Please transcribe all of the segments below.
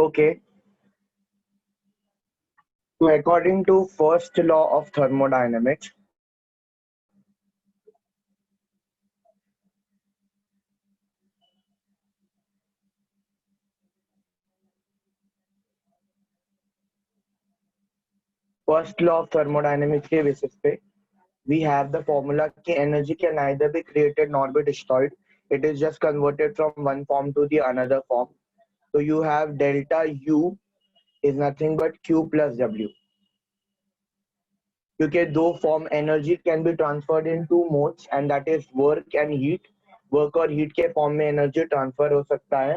Okay. So according to first law of thermodynamics, first law of thermodynamics के basis पे we have the formula कि energy can neither be created nor be destroyed. It is just converted from one form to the another form. So you have delta U is nothing but Q plus W. क्योंकि दो form energy can be transferred in two modes and that is work and heat. Work और heat के form में energy transfer हो सकता है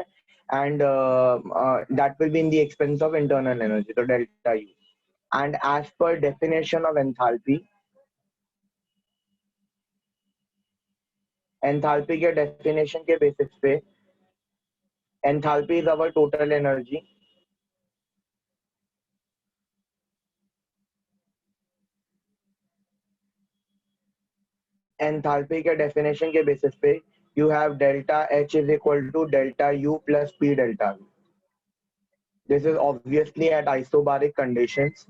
and that will be in the expense of internal energy. तो delta U and as per definition of enthalpy, enthalpy के definition के basis पे enthalpy is our total energy. Enthalpy के डेफिनेशन के बेसिस पे you have delta H is equal to delta U plus P delta V. This is obviously at isobaric conditions.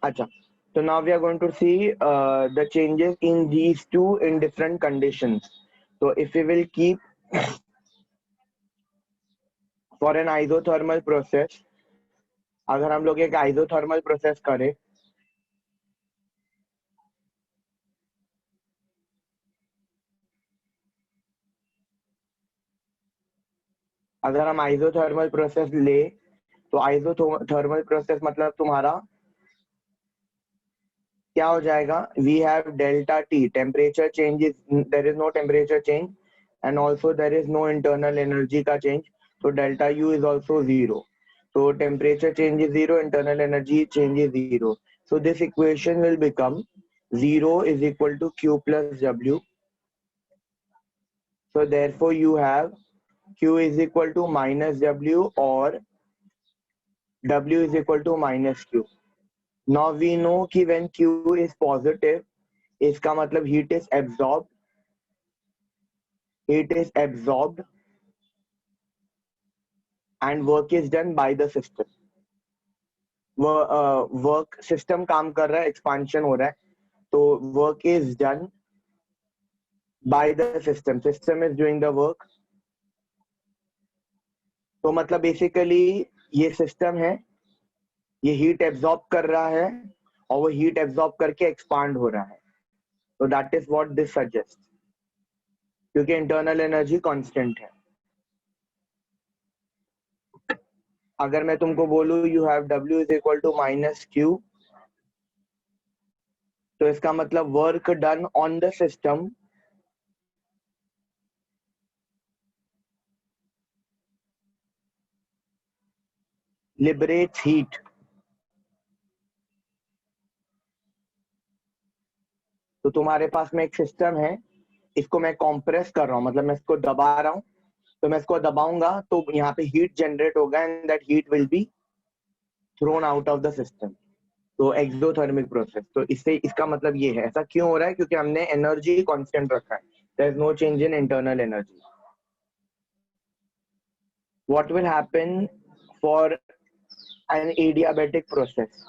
Acha. So now we are going to see the changes in these two in different conditions. So if we will keep for an isothermal process, अगर हम लोग एक isothermal process करें, अगर हम isothermal process ले, तो isothermal process मतलब तुम्हारा क्या हो जाएगा? We have delta T, temperature changes, there is no temperature change, and also there is no internal energy का change. So delta U is also zero. So temperature change is zero, internal energy change is zero. So this equation will become 0 is equal to Q plus W. So therefore you have Q is equal to minus W or W is equal to minus Q. Now we know कि when Q is positive, इसका मतलब heat is absorbed. Heat is absorbed and work is done by the system. Work system काम कर रहा है, expansion हो रहा है, तो work is done by the system. System is doing the work. तो मतलब बेसिकली ये सिस्टम है, ये हीट एब्जॉर्ब कर रहा है और वो हीट एब्जॉर्ब करके एक्सपांड हो रहा है. तो that is what this suggest, क्योंकि इंटरनल एनर्जी कांस्टेंट है. अगर मैं तुमको बोलूं you have W is equal to minus Q, तो इसका मतलब work done on the system liberates heat. तो तुम्हारे पास में एक सिस्टम है, इसको मैं कॉम्प्रेस कर रहा हूँ, मतलब मैं इसको दबा रहा हूँ, तो मैं इसको दबाऊंगा तो यहाँ पे हीट जनरेट होगा and that heat will be thrown out of the system. तो एक्सोथर्मिक प्रोसेस. तो इससे इसका मतलब ये है. ऐसा क्यों हो रहा है? क्योंकि हमने एनर्जी कांस्टेंट रखा है. There is no change in internal energy. What will happen for an adiabatic process?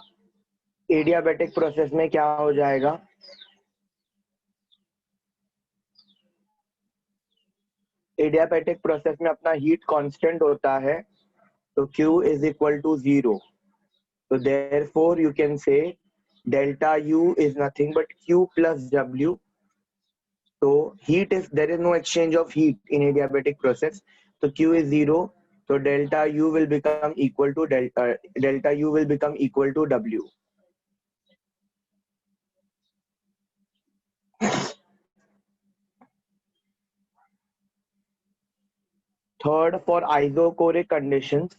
Adiabatic process में क्या हो जाएगा? एडियाबैटिक प्रोसेस में अपना हीट कांस्टेंट होता है, तो Q is equal to 0. So therefore you can say delta U is nothing but Q plus W. So heat is, there is no exchange of heat in adiabatic process. So Q is 0. So delta U will become equal to delta U will become equal to W. Third, for isochoric conditions,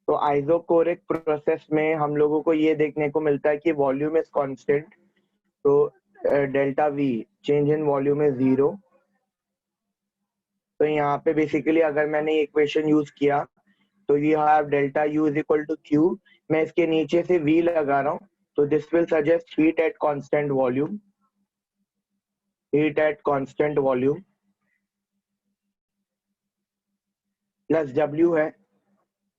तो isochoric process में हम लोगों को ये देखने को मिलता है कि वॉल्यूम इज कांस्टेंट, तो delta we change in volume is 0। तो यहाँ पे बेसिकली अगर मैंने इक्वेशन यूज किया तो you have delta U is equal to Q, मैं इसके नीचे से वी लगा रहा हूँ, तो this will suggest heat at constant volume, heat at constant volume plus W है,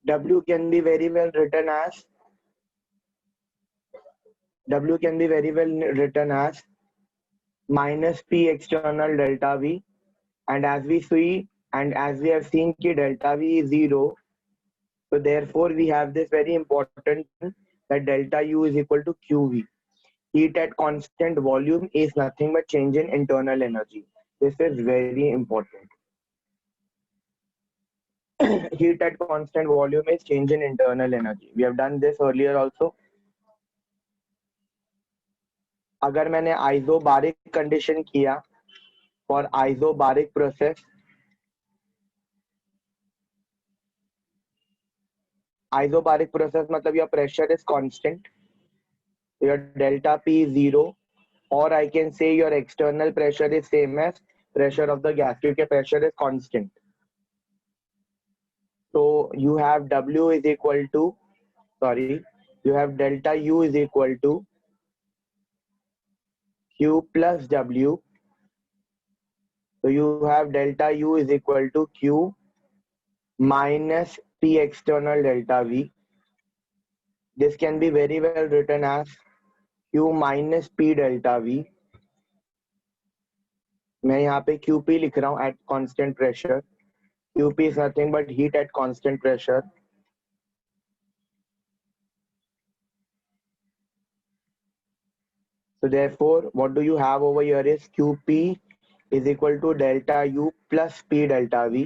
W can be very well written as minus P external delta V, and as we have seen कि delta V is 0, so therefore we have this very important thing that delta U is equal to QV. Heat at constant volume is nothing but change in internal energy. This is very important. Heat at constant volume is change in internal energy. We have done this earlier also. अगर मैंने isobaric condition किया for isobaric process, isobaric process मतलब your pressure is constant, your delta P is 0, और I can say your external pressure is same as pressure of the gas क्योंकि pressure is constant. तो you have W is equal to, you have delta U is equal to Q plus W. So you have delta U is equal to Q minus P external delta V. This can be very well written as Q minus P delta V. मैं यहाँ पे QP लिख रहा हूँ at constant pressure. QP is nothing but heat at constant pressure. So therefore, what do you have over here is QP is equal to delta U plus P delta V.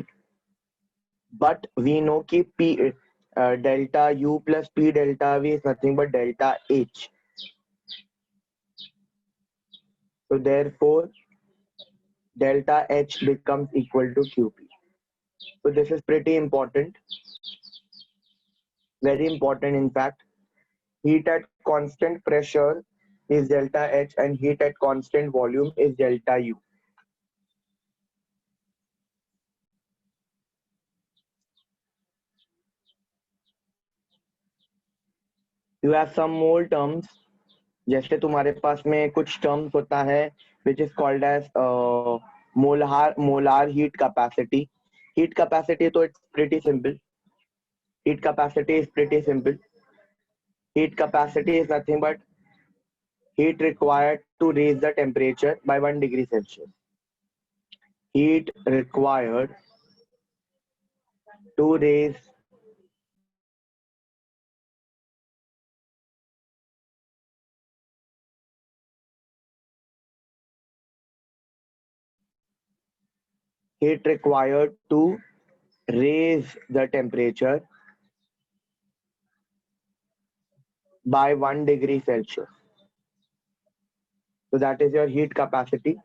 But we know कि P delta U plus P delta V is nothing but delta H. So therefore, delta H becomes equal to QP. So this is pretty important, very important in fact. Heat at constant pressure is delta H and heat at constant volume is delta U. You have some more terms, जैसे तुम्हारे पास में कुछ terms होता है which is called as molar heat capacity. Heat capacity तो it's pretty simple. Heat capacity is pretty simple. Heat capacity is nothing but heat required to raise the temperature by 1 degree Celsius. Heat required to raise the temperature by 1 degree Celsius. So that is your heat capacity.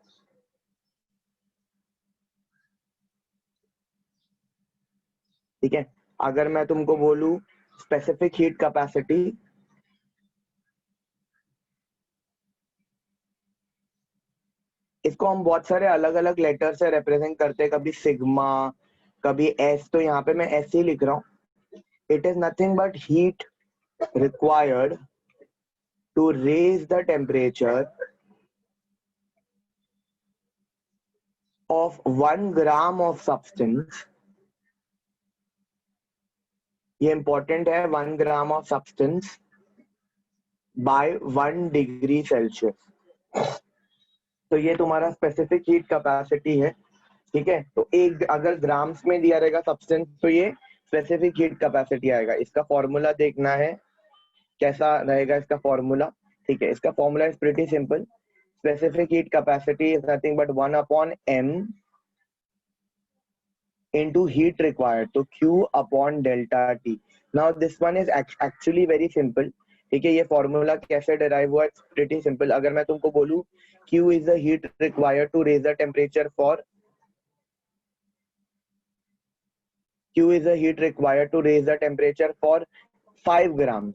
ठीक है, अगर मैं तुमको बोलूं specific heat capacity, इसको हम बहुत सारे अलग अलग लेटर से रिप्रेजेंट करते हैं, कभी सिग्मा, कभी एस, तो यहाँ पे मैं एस ही लिख रहा हूँ. It is nothing but heat required to raise the temperature of 1 gram of substance. ये important है, 1 gram of substance by 1 degree Celsius. तो ये तुम्हारा स्पेसिफिक हीट कैपेसिटी है. ठीक है, तो एक अगर ग्राम्स में दिया रहेगा सब्सटेंस तो ये स्पेसिफिक हीट कैपेसिटी आएगा. इसका फॉर्मूला देखना है कैसा रहेगा इसका फॉर्मूला. ठीक है, इसका formula is pretty simple. Specific heat capacity is nothing but 1/m into heat required, तो Q upon delta T. Now this one is actually very simple. ठीक है, ये फॉर्मूला कैसे डिराइव हुआ, इट्स प्रीटी सिंपल. अगर मैं तुमको बोलूं Q is the heat required to raise the temperature for Q is the heat required to raise the temperature for 5 grams.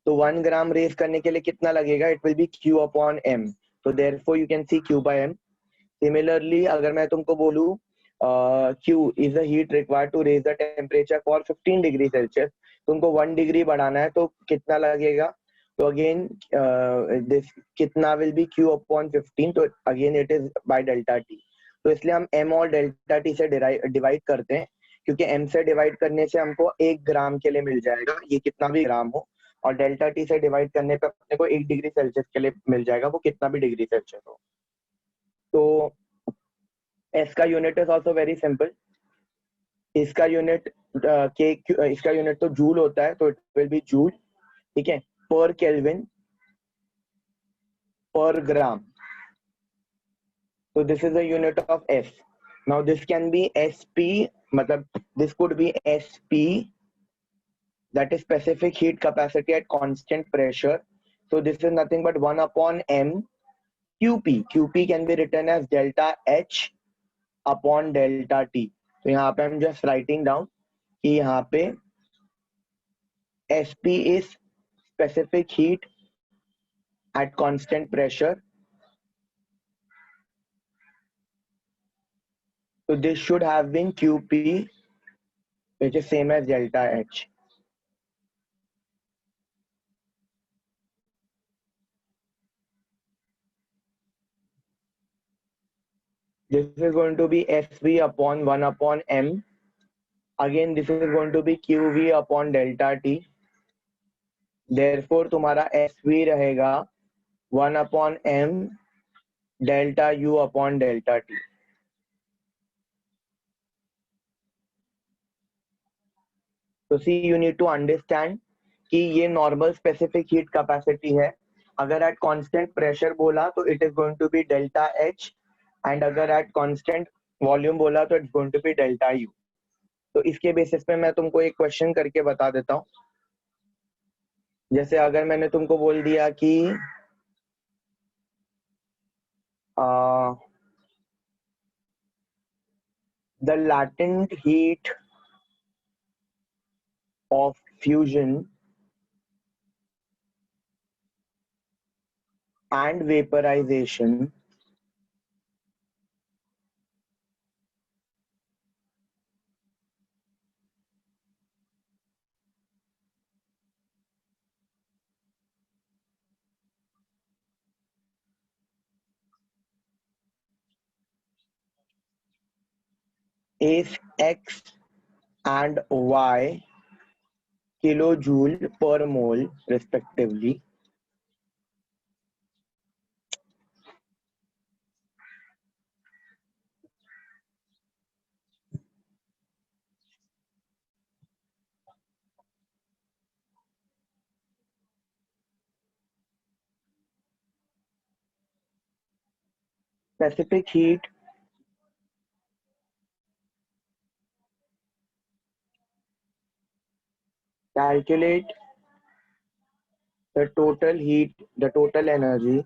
तो 1 ग्राम रेज करने के लिए कितना लगेगा? It will be Q upon M. So therefore you can see Q by M. Similarly, अगर मैं तुमको बोलूँ Q is the heat required to raise the temperature for 15 degree Celsius, तुमको 1 डिग्री बढ़ाना है तो कितना लगेगा? तो अगेन दिस कितना विल बी Q अपॉन 15, तो again it is by delta T. तो इसलिए हम M और डेल्टा T से डिवाइड करते हैं, क्योंकि M से डिवाइड करने से हमको 1 ग्राम के लिए मिल जाएगा, ये कितना भी ग्राम हो, और डेल्टा T से डिवाइड करने पे अपने को 1 डिग्री सेल्सियस के लिए मिल जाएगा, वो कितना भी डिग्री सेल्सियस हो. तो S का unit is also very simple. इसका यूनिट के इसका यूनिट तो जूल होता है, तो इट विल बी जूल. ठीक है, पर kelvin per gram. So this is the unit of S. Now this can be SP, matlab this could be SP, that is specific heat capacity at constant pressure. So this is nothing but 1 upon M QP. QP can be written as delta H upon delta T. तो यहाँ पे हम just writing down कि यहाँ पे SP is specific heat at constant pressure. So this should have been QP, which is same as delta H. This is going to be SV upon 1 upon M. Again, this is going to be QV upon delta T. Therefore, तुम्हारा SV रहेगा 1 upon M delta U upon delta T. So see, you need to understand कि ये normal specific heat capacity है. अगर at constant pressure बोला तो it is going to be delta H, and अगर at constant volume बोला तो it's going to be delta U. तो इसके बेसिस पे मैं तुमको एक क्वेश्चन करके बता देता हूँ. जैसे अगर मैंने तुमको बोल दिया कि the latent heat of fusion and vaporization is X and Y kilojoule per mole respectively. Specific heat calculate the total heat, the total energy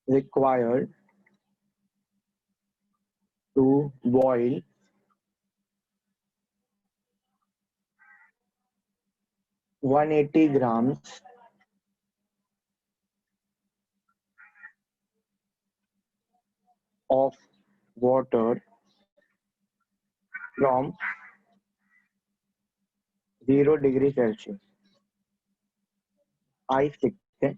required to boil 180 grams of water from 0 degree Celsius. Ice लिखते हैं.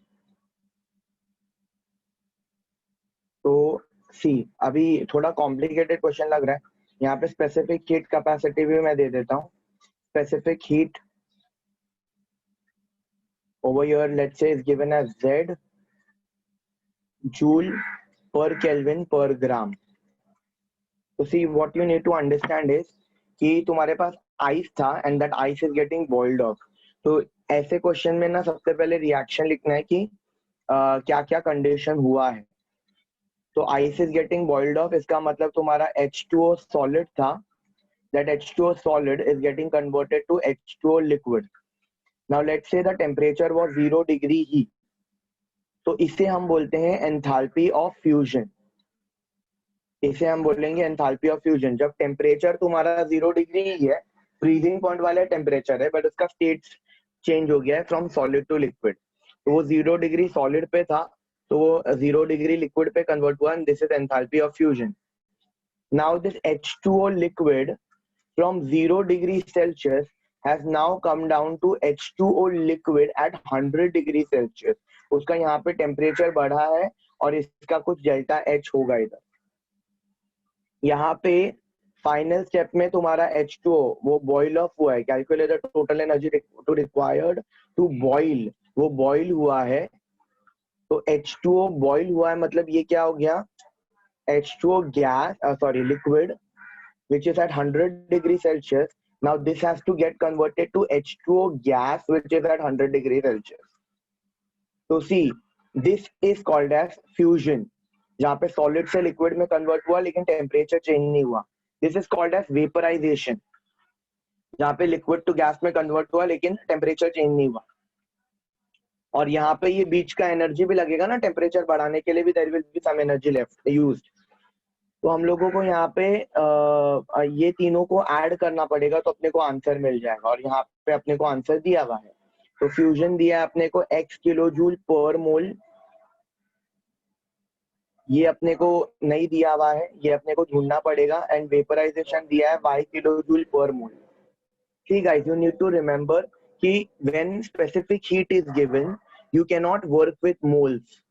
तो सी, अभी थोड़ा complicated question लग रहा है. यहाँ पे स्पेसिफिक हीट कैपेसिटी भी मैं दे देता हूँ. Specific heat over here, let's say, is given as Z joule per Kelvin per gram. So see, what you need to understand is कि तुम्हारे पास आइस था and that ice is getting boiled off. तो ऐसे question में ना सबसे पहले reaction लिखना है कि क्या क्या कंडीशन हुआ है. तो ice is getting boiled of, इसका मतलब तुम्हारा H2O सॉलिड था, that H2O solid is getting converted to H2O liquid. Now let's say the temperature was 0 degree heat. तो इसे हम बोलते हैं एंथैल्पी ऑफ फ्यूजन. इसे हम बोलेंगे एंथैल्पी ऑफ फ्यूजन। जब टेम्परेचर तुम्हारा 0 डिग्री ही है, फ्रीजिंग पॉइंट वाला टेम्परेचर है, बट उसका स्टेट चेंज हो गया है फ्रॉम सॉलिड टू लिक्विड। तो वो 0 डिग्री सॉलिड पे था, तो वो 0 डिग्री लिक्विड पे कन्वर्ट हुआ, and this is enthalpy of fusion. Now this H2O liquid from 0 degree Celsius has now come down to H2O liquid at 100 degree Celsius। उसका यहाँ पे टेम्परेचर बढ़ा है और इसका कुछ डेल्टा H होगा इधर। यहाँ पे फाइनल स्टेप में तुम्हारा H2O वो बॉइल ऑफ हुआ है। Calculate the total energy to required to boil, वो बॉइल हुआ है। तो H2O बॉइल हुआ है, मतलब ये क्या हो गया, H2O gas, sorry liquid, which is at 100 degree Celsius. Now this has to get converted to H2O gas, which is at 100 degree Celsius. So see, this is called as fusion, जहाँ पे solid से liquid में convert हुआ लेकिन temperature change नहीं हुआ। This is called as vaporization, जहाँ पे liquid to gas में convert हुआ लेकिन temperature change नहीं हुआ। और यहाँ पे ये बीच का energy भी लगेगा ना, temperature बढ़ाने के लिए भी there will be some energy left used। तो हम लोगों को यहाँ पे ये तीनों को ऐड करना पड़ेगा, तो अपने को आंसर मिल जाएगा। और यहाँ पे अपने को आंसर दिया हुआ है। तो फ्यूजन दिया है अपने को x किलो जूल पर मोल, ये अपने को नहीं दिया हुआ है, ये अपने को ढूंढना पड़ेगा। एंड वेपराइजेशन दिया है y किलो जूल पर मोल। ठीक guys, you need to remember कि when specific heat is given you can not work with moles.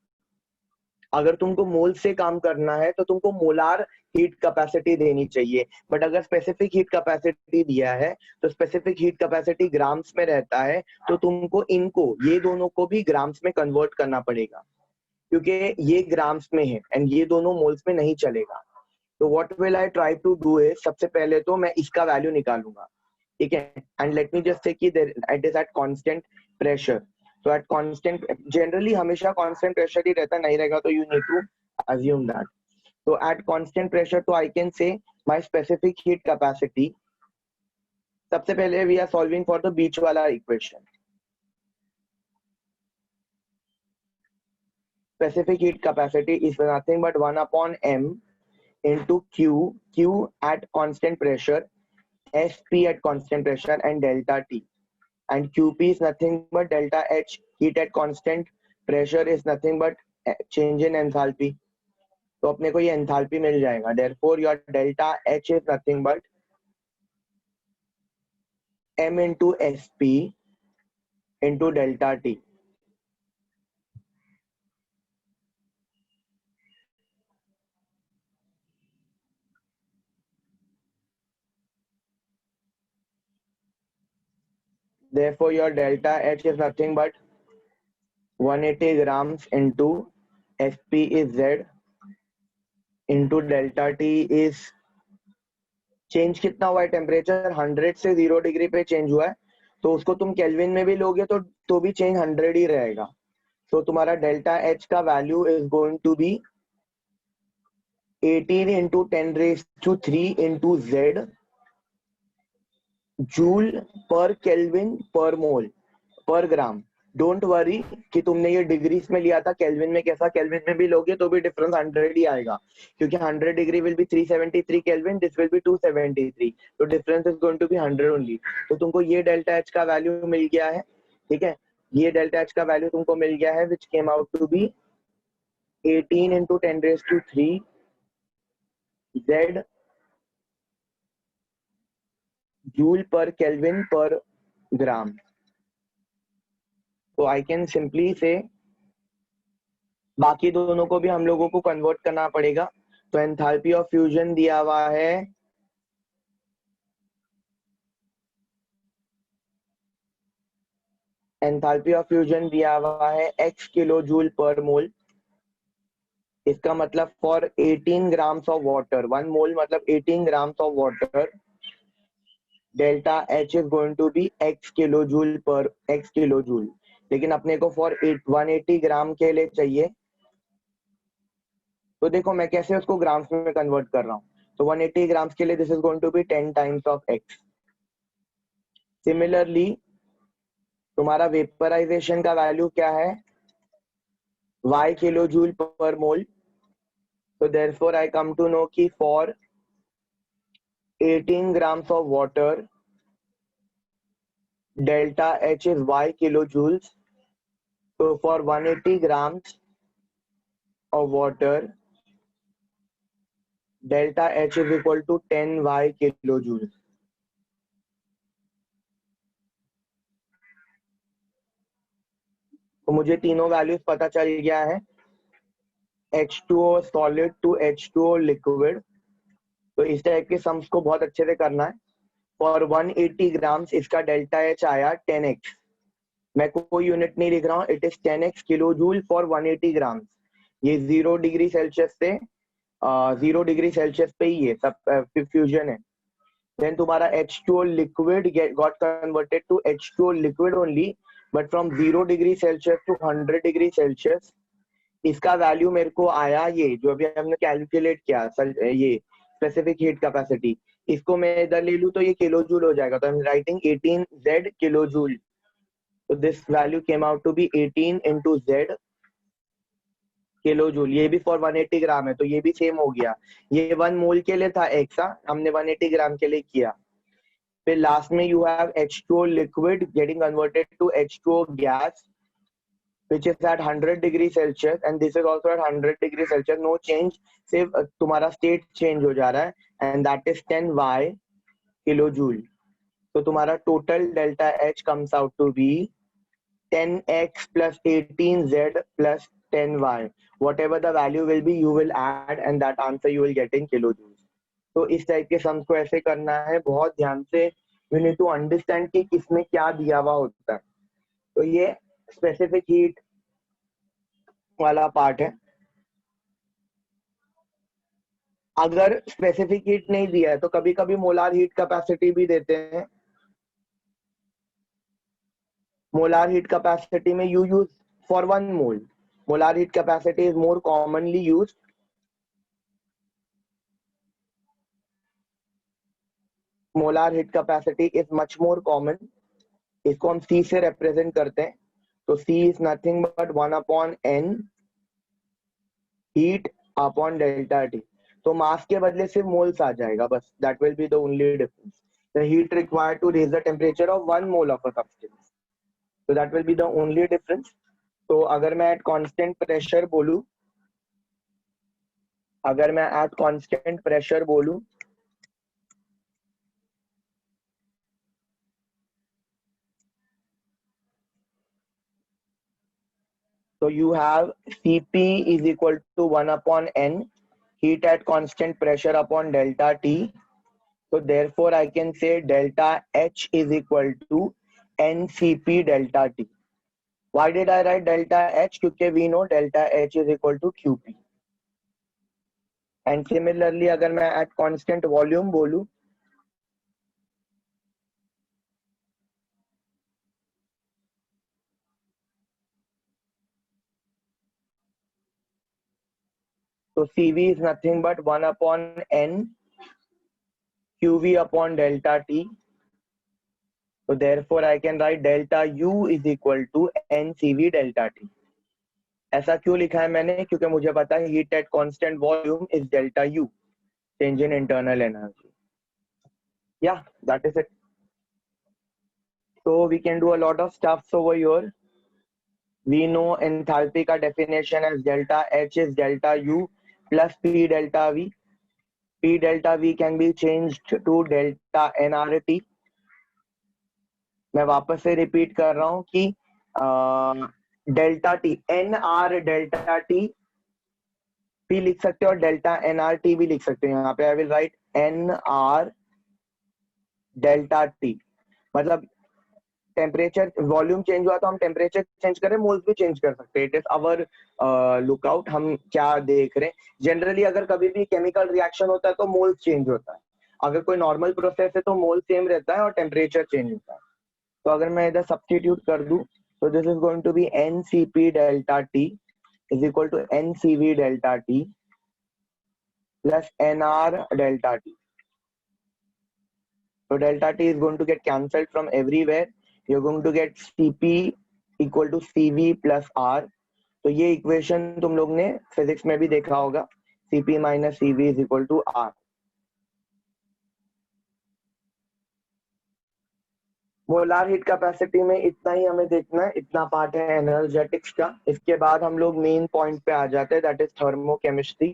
अगर तुमको मोल से काम करना है तो तुमको मोलार हीट कैपेसिटी देनी चाहिए, बट अगर स्पेसिफिक हीट कैपेसिटी दिया है तो स्पेसिफिक हीट कैपेसिटी ग्राम्स में रहता है, तो तुमको इनको, ये दोनों को भी ग्राम्स में कन्वर्ट करना पड़ेगा, क्योंकि ये ग्राम्स में है एंड ये दोनों मोल्स में नहीं चलेगा। तो what will I try to do is, सबसे पहले तो मैं इसका वैल्यू निकालूंगा, ठीक है। And let me just say कि it is at constant pressure. तो एट कांस्टेंट, जनरली हमेशा कांस्टेंट प्रेशर ही रहता, नहीं रहेगा तो you need to assume that. तो एट कांस्टेंट प्रेशर, तो I can say my specific heat capacity. सबसे पहले we are solving for the बीच वाला equation. Specific heat capacity is nothing but 1/m into Q at constant pressure, SP at constant pressure, and delta T. And QP is nothing but delta H. Heat at constant pressure is nothing but change in enthalpy. तो अपने को ये enthalpy मिल जाएगा। Therefore your delta H is nothing but M into SP into delta T. Therefore your delta H is nothing but 180 grams into SP is Z into delta T is, change कितना हुआ है, temperature 100 से 0 degree पे change हुआ है, तो उसको तुम केल्विन में भी लोगे तो भी चेंज 100 ही रहेगा। तो तुम्हारा डेल्टा एच का value is going to be 18 into 10⁻³ into Z joule पर केल्विन पर मोल पर ग्राम। डोंट वरी कि तुमने ये डिग्रीज में लिया था, केल्विन में कैसा, केल्विन में भी लोगे तो भी डिफरेंस 100 ही आएगा, क्योंकि 100 degree will be 373 kelvin, this will be 273, तो difference is going to be 100 only. तो तुमको ये डेल्टा एच का वैल्यू मिल गया है, ठीक है। ये डेल्टा एच का वैल्यू तुमको मिल गया है, which came out to be 18 into 10⁻³ Z joule पर केल्विन पर ग्राम। तो आई कैन सिंपली से, बाकी दोनों को भी हम लोगों को कन्वर्ट करना पड़ेगा। तो एंथैल्पी ऑफ फ्यूजन दिया हुआ है x किलो जूल पर मोल। इसका मतलब for 18 grams of water, 1 mole मतलब 18 grams of water, delta H is going to be x kilo joule per x kilojoule. लेकिन अपने को फॉर 180 ग्राम के लिए चाहिए, तो देखो मैं कैसे उसको ग्राम्स में कन्वर्ट कर रहा हूँ। तो 180 ग्राम्स के लिए this is going to be 10 times of x। Similarly तुम्हारा वेपराइजेशन का वैल्यू क्या है, y किलो जूल पर मोल। So therefore I come to know कि for 18 grams of water, delta H is Y kilojoules. So for 180 grams of water, delta H is equal to 10 Y kilojoules. तो मुझे तीनों values पता चल गया है, H2O solid to H2O liquid. तो इस टाइप के सम्स को बहुत अच्छे से करना है। फॉर 180 ग्राम्स इसका डेल्टा एच आया 10x। मैं कोई यूनिट नहीं लिख रहा हूँ, it is 10x kilo joule for 180 grams. ये 0 डिग्री सेल्सियस से 0 डिग्री सेल्सियस पे ही है, सब फ्यूजन है। देन तुम्हारा H2O liquid got converted to H2O liquid only, but from 0 degree Celsius to 100 degree Celsius. इसका वैल्यू मेरे को आया, ये जो अभी हमने कैलकुलेट किया, ये स्पेसिफिक हीट कैपेसिटी, इसको मैं इधर ले लूं तो ये किलो जूल हो जाएगा। तो I am writing 18Z kilo joule. तो this value came out to be 18 into Z kilo joule. ये भी फॉर 180 ग्राम है, तो ये भी सेम हो गया। ये 1 मोल के लिए था एक्स, हमने 180 ग्राम के लिए किया। फिर लास्ट में you have H2O liquid getting converted to H2O gas which is at 100 degree Celsius, and this is also at 100 degree Celsius. No change, सिर्फ तुम्हारा स्टेट चेंज हो जा रहा है, and that is 10Y kilojoule. तो तुम्हारा total delta H comes out to be 10x plus 18Z plus 10Y. Whatever the value will be, you will add, and that answer you will get in kilojoules. तो इस type के sums को ऐसे करना है, बहुत ध्यान से। You need to understand कि किसमें क्या दिया हुआ होता है। तो ये स्पेसिफिक हीट वाला पार्ट है। अगर स्पेसिफिक हीट नहीं दिया है तो कभी कभी मोलार हीट कैपेसिटी भी देते हैं। मोलार हीट कैपेसिटी में you use for 1 mole. Molar heat capacity is more commonly used. Molar heat capacity is much more common. इसको हम C से रिप्रेजेंट करते हैं। तो C is nothing but 1/n heat upon delta T. तो mass के बदले सिर्फ मोल्स आ जाएगा बस, that will be the only difference. The heat required to raise the temperature of 1 mole of a substance, so that will be the only difference. तो अगर मैं at constant pressure बोलूं, अगर मैं at constant pressure बोलूं, so you have Cp is equal to 1/n heat at constant pressure upon delta T. So therefore I can say delta H is equal to NCP delta T. Why did I write delta H? क्योंकि we know delta H is equal to QP. And similarly अगर मैं at constant volume बोलूं, so Cv is nothing but 1/n QV upon delta T. So therefore I can write delta U is equal to NCV delta T. ऐसा क्यों लिखा है मैंने? क्योंकि मुझे पता है heat at constant volume is delta U, change in internal energy. Yeah, that is it. So we can do a lot of stuff over here. We know enthalpy का definition as delta H is delta U plus P delta V. P delta V can be changed to delta nRT. मैं वापस से repeat कर रहा हूं कि delta T n R delta T भी लिख सकते हो और डेल्टा एन आर टी भी लिख सकते हैं। यहाँ पे I will write N R delta T, मतलब टेम्परेचर वॉल्यूम चेंज हुआ तो हम टेम्परेचर चेंज करें, मोल्स भी चेंज कर सकते हैं। इट इज अवर लुकआउट, हम क्या देख रहे हैं। जनरली अगर कभी भी केमिकल रिएक्शन होता है तो मोल्स चेंज होता है, अगर कोई नॉर्मल प्रोसेस है तो मोल सेम रहता है और टेम्परेचर चेंज होता है। तो अगर मैं इधर सब्स्टिट्यूट कर दूं तो this is going to be NCP delta T is equal to NCV delta T plus NR delta T. So delta T is going to get cancelled from everywhere. You're going to get Cp equal to Cv plus R. तो ये equation तुम लोग ने physics में भी देखा होगा Cp minus Cv is equal to R. Molar heat capacity में इतना ही हमें देखना है, इतना पार्ट है एनर्जेटिक्स का। इसके बाद हम लोग मेन पॉइंट पे आ जाते हैं, that is thermochemistry.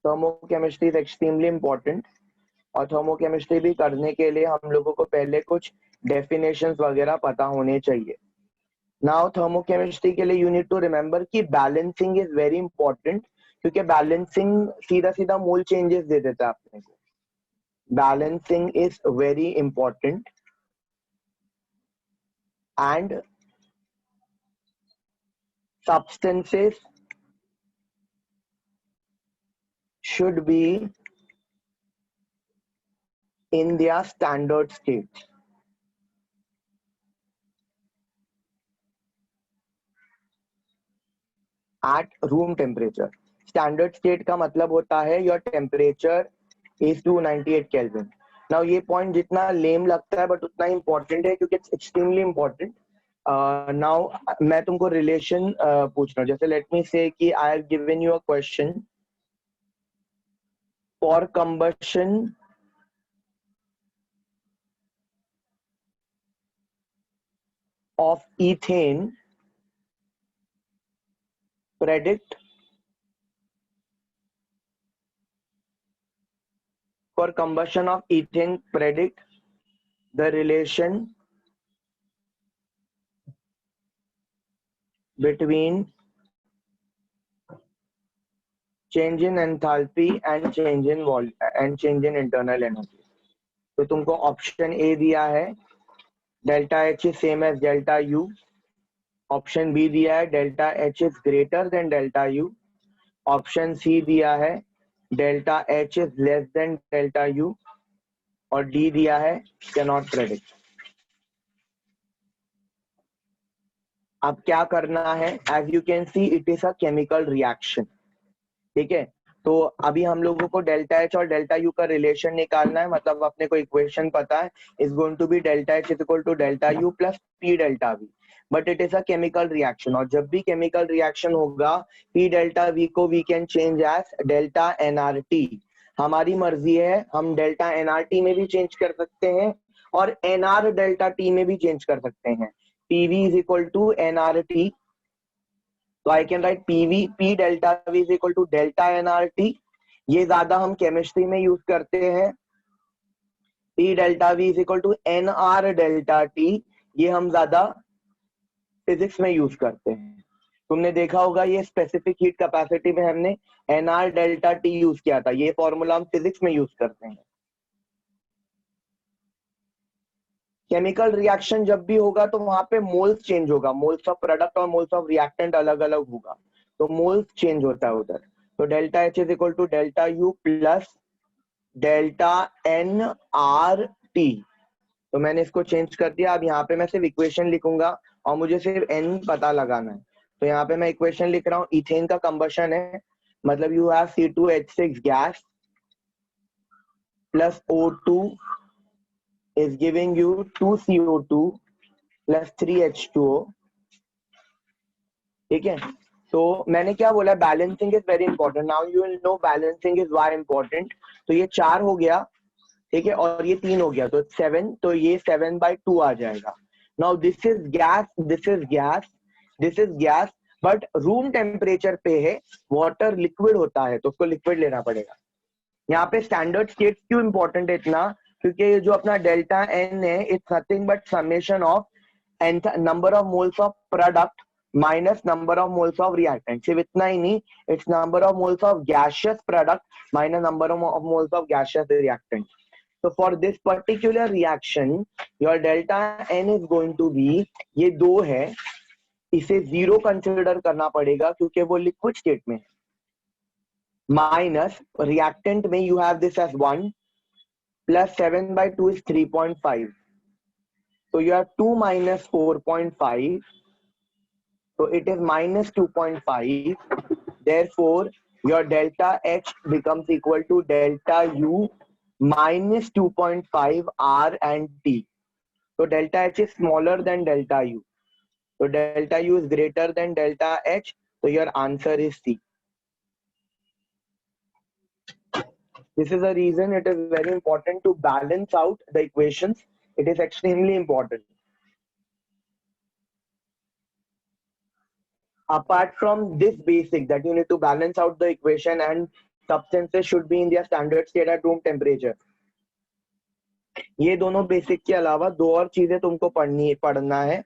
Thermochemistry is extremely important, और थर्मोकेमिस्ट्री भी करने के लिए हम लोगों को पहले कुछ डेफिनेशंस वगैरह पता होने चाहिए। नाउ थर्मोकेमिस्ट्री के लिए यू नीड टू रिमेंबर कि बैलेंसिंग इज वेरी इंपॉर्टेंट, क्योंकि बैलेंसिंग सीधा सीधा मोल चेंजेस दे देता है अपने को। Balancing is very important, and substances should be in their standard state. At room temperature. Standard state का मतलब होता है your temperature is 298 Kelvin. Now ये point जितना लेम लगता है बट उतना important है, क्योंकि it's extremely important. Now मैं तुमको रिलेशन पूछ रहा हूँ, जैसे लेट मी से कि I have given you a question for combustion of ethane, predict for combustion of ethane, predict the relation between change in enthalpy and change in internal energy. तो तुमको ऑप्शन ए दिया है delta H is same as delta U, option B दिया है delta H is greater than delta U, option C दिया है delta H is less than delta U, और D दिया है कैन नॉट प्रेडिक्ट। अब क्या करना है, as you can see it is a chemical reaction, ठीक है। तो अभी हम लोगों को डेल्टा एच और डेल्टा यू का रिलेशन निकालना है, मतलब अपने को इक्वेशन पता है is going to be delta H is equal to delta U plus P delta V, but it is a chemical reaction, और जब भी केमिकल रिएक्शन होगा पी डेल्टा वी को we can change as delta NRT. हमारी मर्जी है, हम delta NRT में भी चेंज कर सकते हैं और एनआर डेल्टा टी में भी चेंज कर सकते हैं। PV is equal to NRT, तो I can write PV P delta V is equal to delta NRT. ये ज्यादा हम केमिस्ट्री में यूज करते हैं। P delta V is equal to N R delta T, ये हम ज्यादा फिजिक्स में यूज करते हैं। तुमने देखा होगा ये स्पेसिफिक हीट कैपेसिटी में हमने N R delta T use किया था, ये फॉर्मूला हम फिजिक्स में यूज करते हैं। केमिकल रिएक्शन जब भी होगा तो वहां पे मोल्स चेंज होगा, मोल्स ऑफ प्रोडक्ट और मोल्स ऑफ रिएक्टेंट अलग अलग होगा, तो मोल्स चेंज होता है उधर। तो delta H is equal to delta U plus delta N R T, तो मैंने इसको चेंज कर दिया। अब यहाँ पे मैं सिर्फ इक्वेशन लिखूंगा और मुझे सिर्फ एन पता लगाना है, तो यहाँ पे मैं इक्वेशन लिख रहा हूँ। इथेन का कंबशन है, मतलब you have C2H6 gas plus O2 is giving you 2CO2 plus 3H2O, ठीक है। तो मैंने क्या बोला, balancing is very important. Now you will know balancing is why important. तो ये 4 हो गया, ठीक है, और ये 3 हो गया, तो 7, तो ये 7/2 आ जाएगा। Now this is gas, this is gas, this is gas, but room temperature पे है, वाटर लिक्विड होता है तो उसको लिक्विड लेना पड़ेगा। यहाँ पे स्टैंडर्ड स्टेट क्यों इंपॉर्टेंट है इतना, क्योंकि जो अपना डेल्टा एन है it's nothing but summation of number of moles of product minus number of moles of reactant. सिर्फ इतना ही नहीं, it's number of moles of gaseous product minus number of moles of gaseous reactant. So for this particular reaction, your delta n is going to be, ये 2 है, इसे 0 consider करना पड़ेगा क्योंकि वो लिक्विड स्टेट में है, माइनस रिएक्टेंट में you have this as 1 plus 7/2 is 3.5, so you have 2 minus 4.5, so it is minus 2.5, therefore your delta H becomes equal to delta U minus 2.5 R and T. So delta H is smaller than delta U. So delta U is greater than delta H. तो your answer is C. This is the reason it is very important to balance out the equations. It is extremely important. Apart from this basic that you need to balance out the equation and substances should be in their standard state at room temperature. ये दोनों basic के अलावा दो और चीजें तुमको पढ़ना है.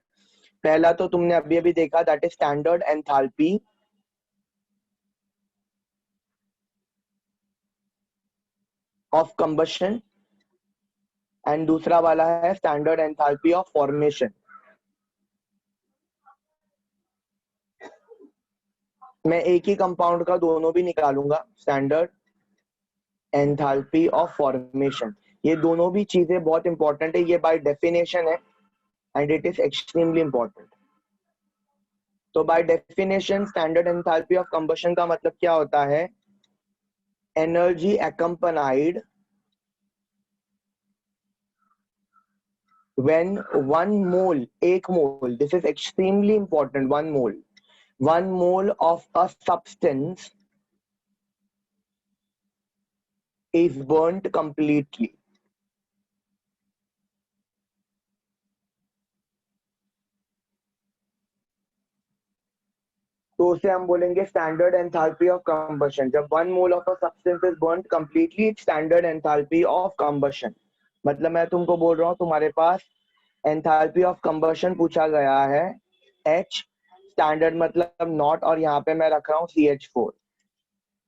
पहला तो तुमने अभी अभी देखा, that is standard enthalpy of combustion and दूसरा वाला है स्टैंडर्ड एंथैल्पी ऑफ फॉर्मेशन. मैं एक ही कंपाउंड का दोनों भी निकालूंगा, स्टैंडर्ड एंथैल्पी ऑफ फॉर्मेशन. ये दोनों भी चीजें बहुत इंपॉर्टेंट है, ये बाय डेफिनेशन है and it is extremely important. तो by definition standard enthalpy of combustion का मतलब क्या होता है? एनर्जी accompanied when 1 mole, एक mole, this is extremely important, 1 mole of a substance is burnt completely. तो उसे हम बोलेंगे स्टैंडर्ड एंथैल्पी ऑफ कंबशन. जब 1 mole of a substance is burned completely, it's standard enthalpy of combustion. मतलब मैं तुमको बोल रहा हूँ, तुम्हारे पास एंथैल्पी ऑफ कंबशन पूछा गया है H, स्टैंडर्ड मतलब नॉट, और यहाँ पे मैं रख रहा हूँ CH4.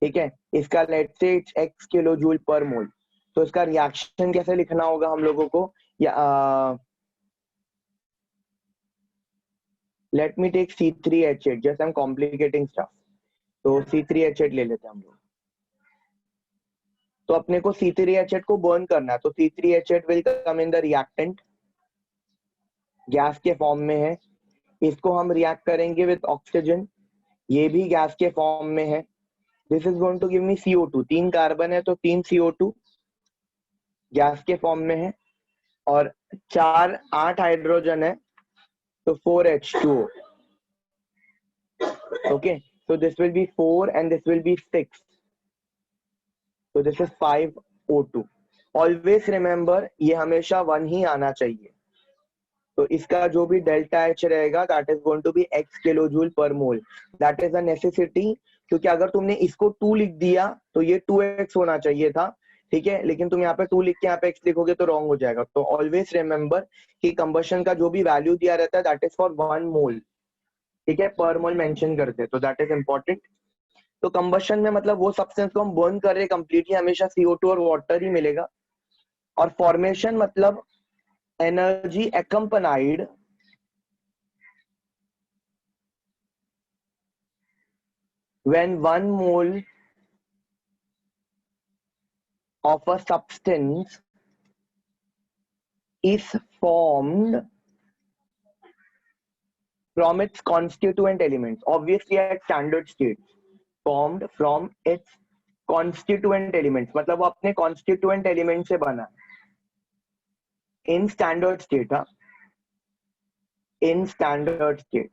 ठीक है, इसका लेट से इट्स x किलो जूल पर मोल. तो इसका रिएक्शन कैसे लिखना होगा हम लोगों को? या let me take C3H8, just I'm complicating stuff. तो C3H8 ले लेते हैं हम लोग. तो अपने को C3H8 को बर्न करना है, तो C3H8 will come in the reactant, gas के फॉर्म में है. इसको हम रिएक्ट करेंगे विद ऑक्सीजन, ये भी गैस के फॉर्म में है. This is going to give me CO2. 3 carbon है तो 3 CO2 गैस के फॉर्म में है, और 8 हाइड्रोजन है तो 4H2O. Okay, so this will be 4 and this will be 6. So this is 5O2. Always remember, ये हमेशा 1 ही आना चाहिए. तो इसका जो भी डेल्टा H रहेगा, that is going to be x kilo joule पर मोल. That is a necessity, क्योंकि अगर तुमने इसको 2 लिख दिया तो ये 2x होना चाहिए था. ठीक है, लेकिन तुम यहाँ पे 2 लिख के यहाँ पे x लिखोगे तो रॉन्ग हो जाएगा. तो ऑलवेज रिमेंबर कि कंबशन का जो भी वैल्यू दिया रहता है, दैट इज फॉर 1 मोल. ठीक है, पर मोल मेंशन करते हैं, तो दैट इज इंपॉर्टेंट. तो कंबशन में मतलब वो सब्सटेंस को हम बर्न कर रहे कंप्लीटली, हमेशा CO2 और वाटर ही मिलेगा. और फॉर्मेशन मतलब energy accompanied when 1 mole of a substance is formed from its constituent elements, obviously at standard state, formed from its constituent elements, मतलब वो अपने constituent element से बना in standard state. हाँ, in standard state.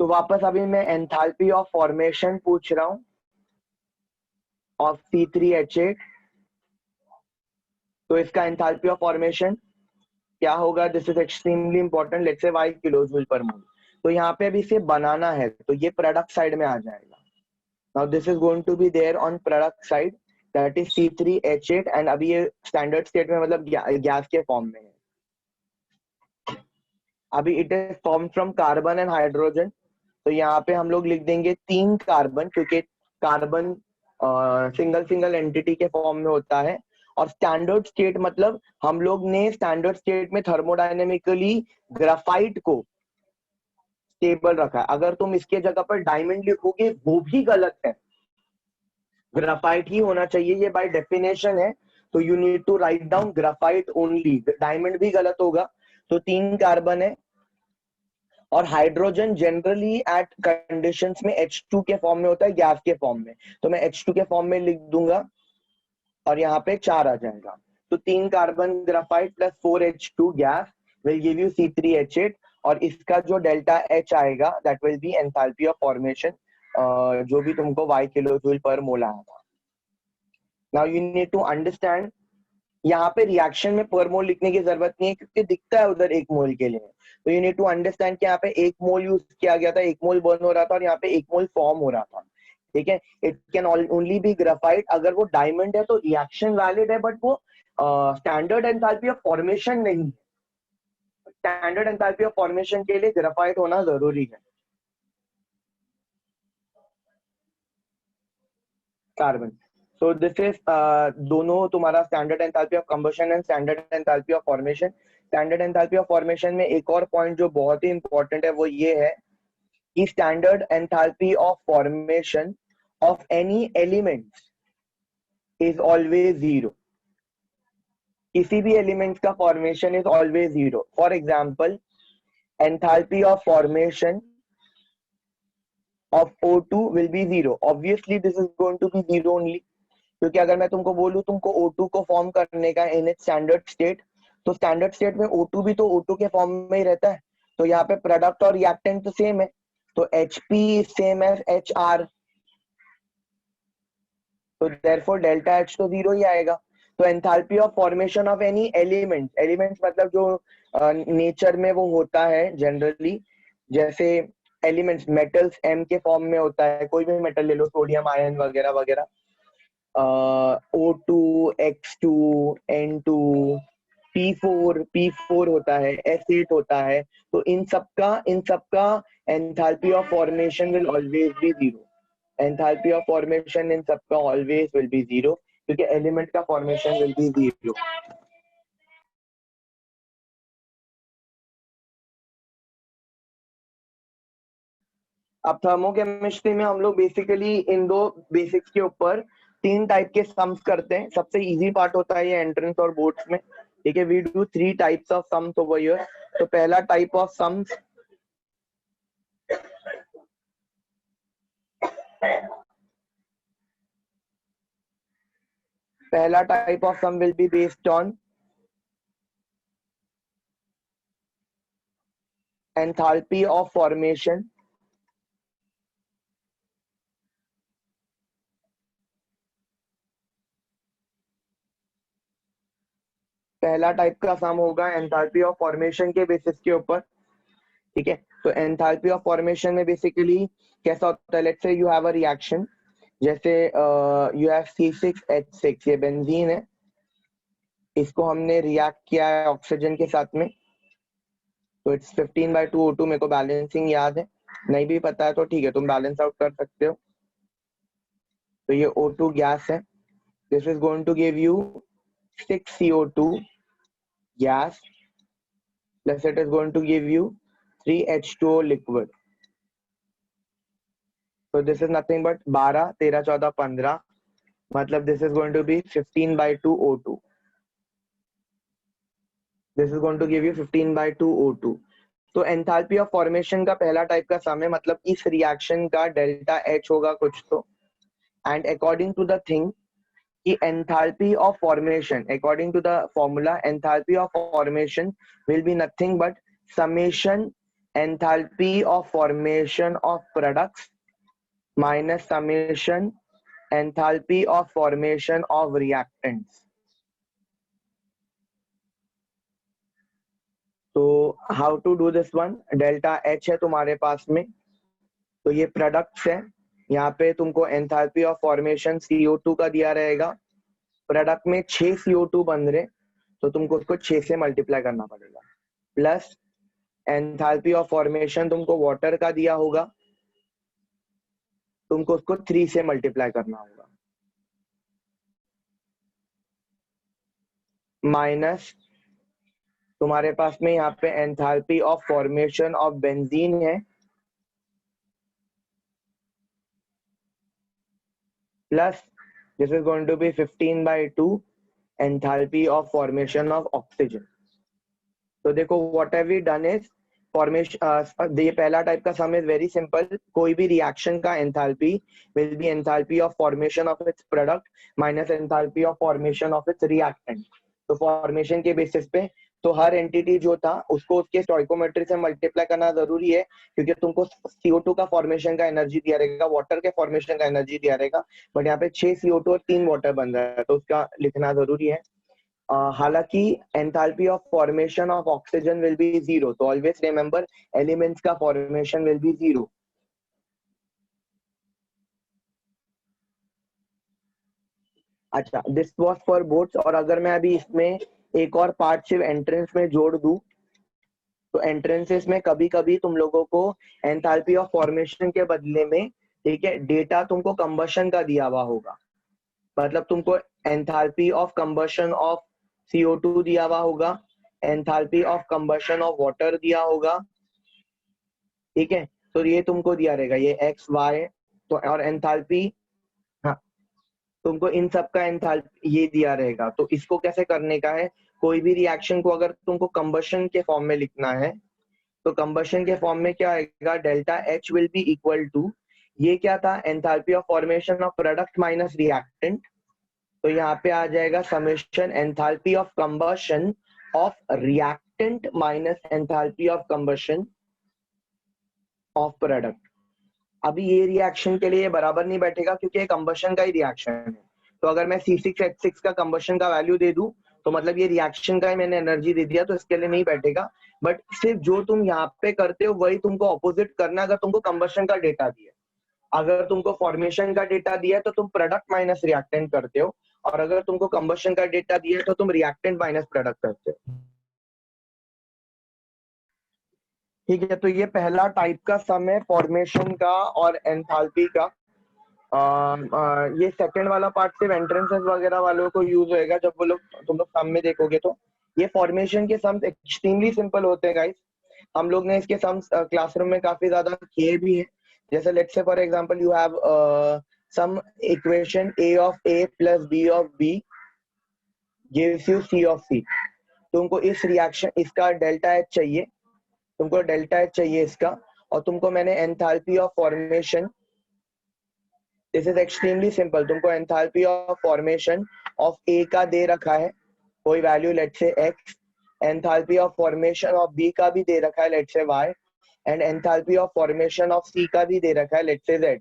तो वापस अभी मैं एंथैल्पी ऑफ फॉर्मेशन पूछ रहा हूं ऑफ C3H8. तो इसका एंथैल्पी ऑफ फॉर्मेशन क्या होगा? This is extremely important. Let's से y किलो जूल पर मोल. तो यहाँ पे अभी इसे बनाना है तो ये प्रोडक्ट साइड में आ जाएगा. Now this is going to be there on product side, that is C3H8, and अभी ये स्टैंडर्ड स्टेट में मतलब गैस के फॉर्म में है. अभी it is form from carbon and hydrogen. तो यहाँ पे हम लोग लिख देंगे 3 कार्बन, क्योंकि कार्बन सिंगल एंटिटी के फॉर्म में होता है. और स्टैंडर्ड स्टेट मतलब हम लोग ने स्टैंडर्ड स्टेट में थर्मोडायनेमिकली ग्राफाइट को स्टेबल रखा है. अगर तुम इसके जगह पर डायमंड लिखोगे वो भी गलत है, ग्राफाइट ही होना चाहिए, ये बाय डेफिनेशन है. तो you need to write down graphite only, diamond भी गलत होगा. तो 3 कार्बन है, और हाइड्रोजन जनरली एट कंडीशंस में H2 के फॉर्म में होता है, गैस के फॉर्म में. तो मैं H2 के फॉर्म में लिख दूंगा और यहाँ पे 4 आ जाएगा. तो 3 carbon graphite plus 4H2 gas will give you C3H8. और इसका जो डेल्टा एच आएगा that will be enthalpy of formation, जो भी तुमको y किलोजूल पर मोल आया था। Now you need to understand, यहाँ पे रिएक्शन में पर मोल लिखने की जरूरत नहीं है क्योंकि दिखता है उधर 1 मोल के लिए। तो यू नीड टू अंडरस्टैंड कि यहाँ पे 1 मोल यूज किया गया था, 1 मोल बर्न हो रहा था और यहाँ पे 1 मोल फॉर्म हो रहा था। ठीक है, it can only be graphite. अगर वो डायमंड है तो रिएक्शन वैलिड है, बट वो स्टैंडर्ड एंथैल्पी ऑफ फॉर्मेशन नहीं है। स्टैंडर्ड एंथैल्पी ऑफ फॉर्मेशन के लिए ग्राफाइट होना जरूरी है। कार्बन, so this is दोनों तुम्हारा standard enthalpy of combustion and standard enthalpy of formation. Standard enthalpy of formation में एक और पॉइंट जो बहुत ही इंपॉर्टेंट है वो ये है कि standard enthalpy of formation of any elements is always zero. किसी भी एलिमेंट्स का formation is always zero. For example, enthalpy of formation of O2 will be zero. Obviously this is going to be zero only, क्योंकि अगर मैं तुमको बोलूं तुमको O2 को फॉर्म करने का इन इट्स स्टैंडर्ड स्टेट, तो स्टैंडर्ड स्टेट में O2 भी तो O2 के फॉर्म में ही रहता है। तो यहाँ पे प्रोडक्ट और रिएक्टेंट तो सेम है, तो HP सेम एज HR, तो देयरफॉर डेल्टा H तो जीरो ही आएगा। तो enthalpy of formation of any element, elements मतलब जो नेचर में वो होता है जनरली, जैसे एलिमेंट्स मेटल्स M के फॉर्म में होता है, कोई भी मेटल ले लो, सोडियम आयन वगैरह वगैरह, O2, X2, N2, P4 होता है, S8 होता है। तो इन सबका enthalpy of formation will always be zero. Enthalpy of formation इन सबका ऑलवेज विल बी जीरो, क्योंकि एलिमेंट का फॉर्मेशन विल बी जीरो। अब थर्मोकेमिस्ट्री में हम लोग बेसिकली इन दो बेसिक्स के ऊपर 3 टाइप के सम्स करते हैं। सबसे इजी पार्ट होता है ये एंट्रेंस और बोर्ड्स में। ठीक है, we do 3 types of sums over here. तो पहला type of sums will be based on enthalpy of formation पहला टाइप का सम होगा एंथैल्पी ऑफ फॉर्मेशन के बेसिस के ऊपर। ठीक है, तो एंथैल्पी ऑफ फॉर्मेशन में बेसिकली कैसा होता है, let's say you have a reaction, जैसे यू हैव C6H6, ये बेंजीन है, इसको हमने रिएक्ट किया है ऑक्सीजन के साथ में, तो इट्स 15/2 O2। मेरे को बैलेंसिंग याद है, नहीं भी पता है तो ठीक है, तुम बैलेंस आउट कर सकते हो। तो ये O2 गैस है, this is going to give you 6CO2 gas, plus it is going to give you 3H2O liquid. So this is nothing but 12, 13, 14, 15, मतलब this is going to be 15/2 O2. This is going to give you 15/2 O2. तो enthalpy of formation का पहला type का सम है, मतलब इस reaction का delta H होगा कुछ तो, and according to the thing कि enthalpy of formation, according to the formula, enthalpy of formation will be nothing but summation enthalpy of formation of products minus summation enthalpy of formation of reactants. तो how to do this one? delta H है तुम्हारे पास में, तो ये products है, यहाँ पे तुमको एंथैल्पी ऑफ फॉर्मेशन CO2 का दिया रहेगा, प्रोडक्ट में 6 CO2 बन रहे, तो तुमको उसको 6 से मल्टीप्लाई करना पड़ेगा, प्लस एंथैल्पी ऑफ फॉर्मेशन तुमको वाटर का दिया होगा, तुमको उसको 3 से मल्टीप्लाई करना होगा, माइनस तुम्हारे पास में यहाँ पे enthalpy of formation of benzene है, plus this is going to be 15/2 enthalpy of formation of oxygen. तो देखो what have we done is formation, ये पहला टाइप का सम इज वेरी सिंपल, कोई भी रिएक्शन का enthalpy will be enthalpy of formation of its product minus enthalpy of formation of its reactant. तो formation के बेसिस पे तो हर एंटिटी जो था उसको उसके स्टोइकोमेट्री से मल्टीप्लाई करना जरूरी है, क्योंकि तुमको CO2 का फॉर्मेशन का एनर्जी दिया रहेगा, वाटर के फॉर्मेशन का एनर्जी दिया रहेगा, बट यहाँ पे 6 CO2 और 3 वाटर बन रहा है, तो उसका लिखना जरूरी है। हालांकि enthalpy of formation of oxygen will be 0, तो ऑलवेज रिमेंबर एलिमेंट्स का फॉर्मेशन विल बी 0। अच्छा, दिस वाज फॉर बोट्स। और अगर मैं अभी इसमें एक और पार्ट सिर्फ एंट्रेंस में जोड़ दूं, तो एंट्रेंसेस में कभी कभी तुम लोगों को एंथैल्पी ऑफ फॉर्मेशन के बदले में, ठीक है, डेटा तुमको कंबशन का दिया हुआ होगा। मतलब तुमको enthalpy of combustion of CO2 दिया हुआ होगा, enthalpy of combustion of water दिया होगा, ठीक है। तो ये तुमको दिया रहेगा, ये एक्स वाई, तो और एंथैल्पी, हाँ, तुमको इन सब का एंथैल्पी ये दिया रहेगा। तो इसको कैसे करने का है, कोई भी रिएक्शन को अगर तुमको कंबशन के फॉर्म में लिखना है, तो कंबशन के फॉर्म में क्या आएगा, delta H will be equal to, ये क्या था, enthalpy of formation of product minus reactant, तो यहाँ पे आ जाएगा summation enthalpy of combustion of reactant minus enthalpy of combustion of product. अभी ये रिएक्शन के लिए बराबर नहीं बैठेगा, क्योंकि ये कंबशन का ही रिएक्शन है। तो अगर मैं C6H6 का कंबशन का वैल्यू दे दूं, तो मतलब ये रिएक्शन का ही मैंने एनर्जी दे दिया, तो इसके लिए नहीं बैठेगा। बट सिर्फ जो तुम यहाँ पे करते हो वही तुमको ऑपोजिट करना, अगर तुमको कंबशन का डेटा दिया। अगर तुमको फॉर्मेशन का डेटा दिया है तो तुम प्रोडक्ट माइनस रिएक्टेंट करते हो, और अगर तुमको कंबशन का डेटा दिया है तो तुम रिएक्टेंट माइनस प्रोडक्ट करते हो, ठीक है। तो ये पहला टाइप का सम है फॉर्मेशन का और एंथैल्पी का। ये सेकंड वाला पार्ट सिर्फ एंट्रेंसेस वगैरह वालों को यूज होएगा, जब वो लोग, तुम लोग सम में देखोगे तो ये फॉर्मेशन के सम्स एक्सट्रीमली सिंपल होते हैं गाइस। हम लोग ने इसके सम्स क्लासरूम में काफी ज्यादा किए भी हैं। जैसे let's say for example you have some equation A of A plus B of B gives you C of C। तुमको इस रिएक्शन, इसका डेल्टा H चाहिए, तुमको डेल्टा H चाहिए इसका, और तुमको मैंने enthalpy of formation, this is extremely simple, तुमको enthalpy of formation of A का दे रखा है कोई value, let's say X, enthalpy of formation of B का भी दे रखा है, let's say Y, and enthalpy of formation of C का भी दे रखा है, लेट्स से Z।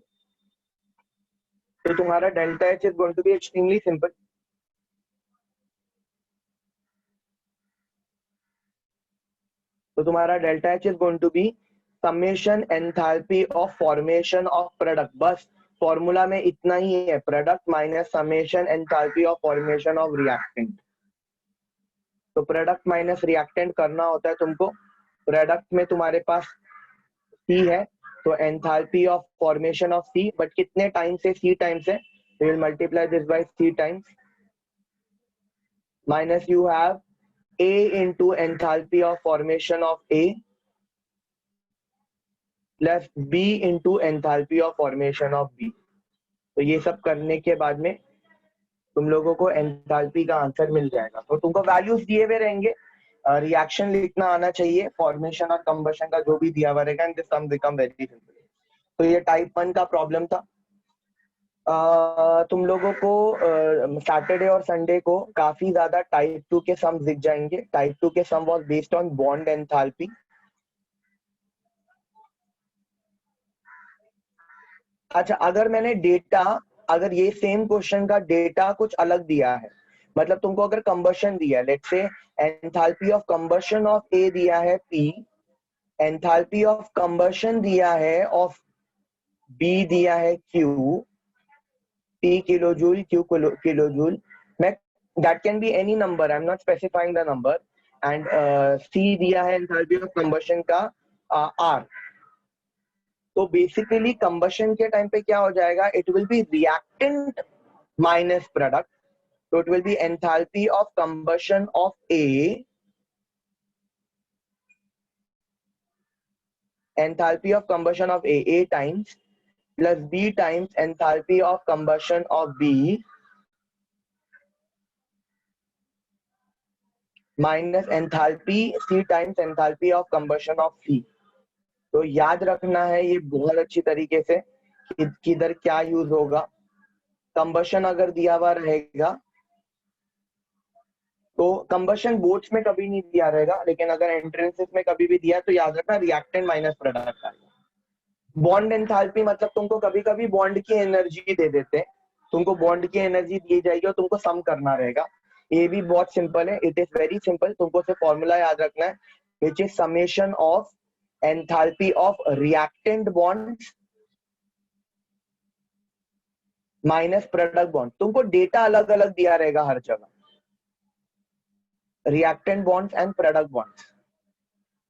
तो तुम्हारा delta H is going to be extremely simple. तो तुम्हारा delta H is going to be summation enthalpy of formation of product, बस फॉर्मूला में इतना ही है, product minus summation enthalpy of formation of reactant. तो प्रोडक्ट माइनस रिएक्टेंट करना होता है तुमको, प्रोडक्ट में तुम्हारे पास C है, तो enthalpy of formation of C, but कितने टाइम से, C टाइम्स है, तो will multiply this by C times, minus you have A into enthalpy of formation of A plus B into enthalpy of formation of B। तो ये सब करने के बाद में तुम लोगों को एंथैल्पी का आंसर मिल जाएगा। तो तुमको वैल्यूज दिए हुए रहेंगे, रिएक्शन लिखना आना चाहिए, फॉर्मेशन और कंबशन का जो भी दिया हुआ रहेगा, and this sum become very simple. तो ये टाइप 1 का प्रॉब्लम था। तुम लोगों को सैटरडे और संडे को काफी ज्यादा टाइप 2 के सम दिख जाएंगे। टाइप 2 के sum was based on bond enthalpy. अच्छा, अगर मैंने डेटा, अगर ये सेम क्वेश्चन का डेटा कुछ अलग दिया है, मतलब तुमको अगर कंबशन दिया है, let's say enthalpy of combustion of A दिया है P, एंथैल्पी ऑफ कंबशन दिया है ऑफ B दिया है Q, P kilojoule, Q kilojoule, मैं, that can be any number, I'm not specifying the number, and C दिया है एंथैल्पी ऑफ कंबशन का R। तो बेसिकली कंबशन के टाइम पे क्या हो जाएगा, it will be reactant minus product, so it will be enthalpy of combustion of A, enthalpy of combustion of A times plus B times enthalpy of combustion of B minus enthalpy C times enthalpy of combustion of C। तो याद रखना है ये बहुत अच्छी तरीके से कि किधर क्या यूज होगा। कंबशन अगर दिया हुआ रहेगा, तो कंबशन बोट्स में कभी नहीं दिया रहेगा, लेकिन अगर एंट्रेंसेस में कभी भी दिया तो याद रखना रिएक्टेंट माइनस प्रोडक्ट आएगा। बॉन्ड एंथैल्पी मतलब तुमको कभी कभी बॉन्ड की एनर्जी दे देते हैं, तुमको बॉन्ड की एनर्जी दी जाएगी और तुमको सम करना रहेगा। ये भी बहुत सिंपल है, इट इज वेरी सिंपल, तुमको सिर्फ फॉर्मूला याद रखना है, which is summation of enthalpy of reactant bond minus product bond. तुमको डेटा अलग अलग दिया रहेगा हर जगह, reactant bonds and product bonds,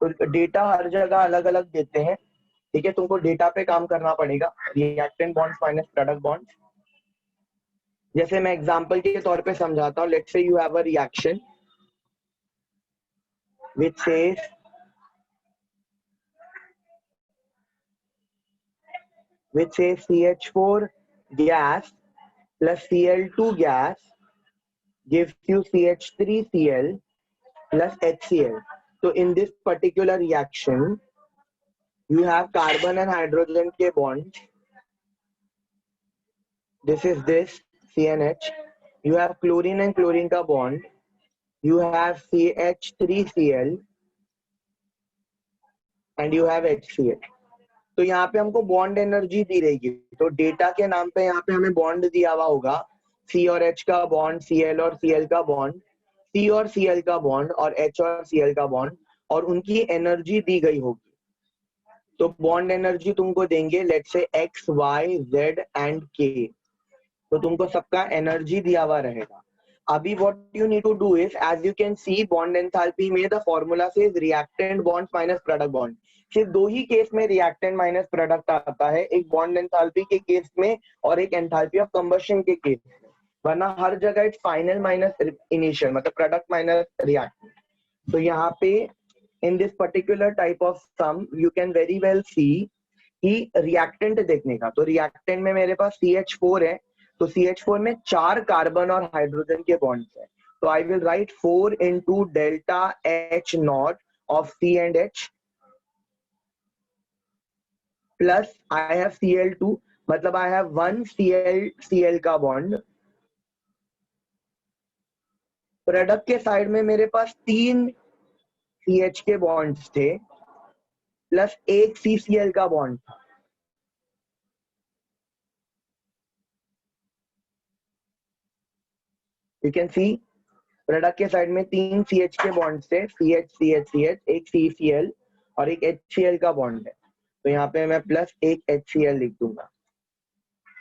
तो डेटा हर जगह अलग अलग देते हैं। ठीक है, तुमको डेटा पे काम करना पड़ेगा, reactant bonds minus product bonds. जैसे मैं एग्जांपल के तौर पे समझाता हूँ, let's say you have a reaction which says CH4 gas plus Cl2 gas gives you CH3Cl plus HCl. So in this particular reaction you have carbon and hydrogen के bond, this is this CNH, you have chlorine and chlorine का bond, you have CH3Cl and you have HCl. तो यहाँ पे हमको bond energy दी रहेगी, तो data के नाम पे यहाँ पे हमें बॉन्ड दिया हुआ होगा, C और H का बॉन्ड, Cl और Cl का बॉन्ड, C और Cl का बॉन्ड और H और Cl का बॉन्ड, और उनकी एनर्जी दी गई होगी। तो बॉन्ड एनर्जी तुमको देंगे let's say X, Y, Z and K, तो तुमको सबका एनर्जी दिया हुआ रहेगा। अभी what you need to do is, as you can see bond enthalpy में the formula says reactant bonds minus product bond, सिर्फ दो ही केस में रिएक्टेंट माइनस प्रोडक्ट आता है, एक बॉन्ड एंथैल्पी के केस में और एक एंथैल्पी ऑफ कंबशन के केस में, वरना हर जगह इट्स फाइनल माइनस इनिशियल, मतलब प्रोडक्ट माइनस रिएक्टेंट। तो यहाँ पे in this particular type of sum you can very well see कि रिएक्टेंट देखने का, तो रिएक्टेंट में मेरे पास CH4 है, तो CH4 में 4 कार्बन और हाइड्रोजन के बॉन्ड्स है, तो I will right 4 into delta H naught of C and H plus I have Cl2, मतलब I have 1 Cl का बॉन्ड। प्रोडक्ट के साइड में मेरे पास 3 CH के बॉन्ड्स थे प्लस एक CCl का बॉन्ड था। यू कैन सी प्रोडक्ट के साइड में 3 CH के बॉन्ड्स थे, CH CH CH, एक CCl और एक HCl का बॉन्ड है, तो यहाँ पे मैं प्लस एक HCl लिख दूंगा।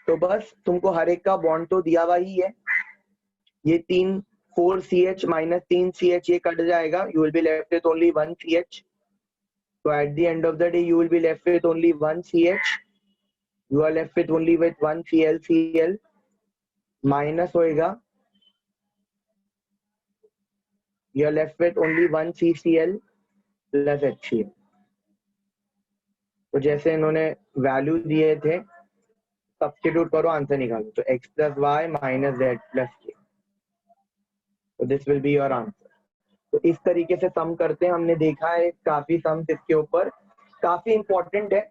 तो बस तुमको हर एक का बॉन्ड तो दिया हुआ ही है, ये 4 CH माइनस 3 CH ये कट जाएगा, you will be left with only 1 CH, so at the end of the day you will be left with only 1 CH, you are left with only with 1 Cl minus होएगा, you are left with only 1 CCl plus HCl। तो जैसे इन्होंने value दिए थे substitute करो, answer निकालो, तो x plus y minus z plus k, तो this will be your answer. तो इस तरीके से सम करते हैं, हमने देखा है काफी सम इसके ऊपर, काफी इंपॉर्टेंट है।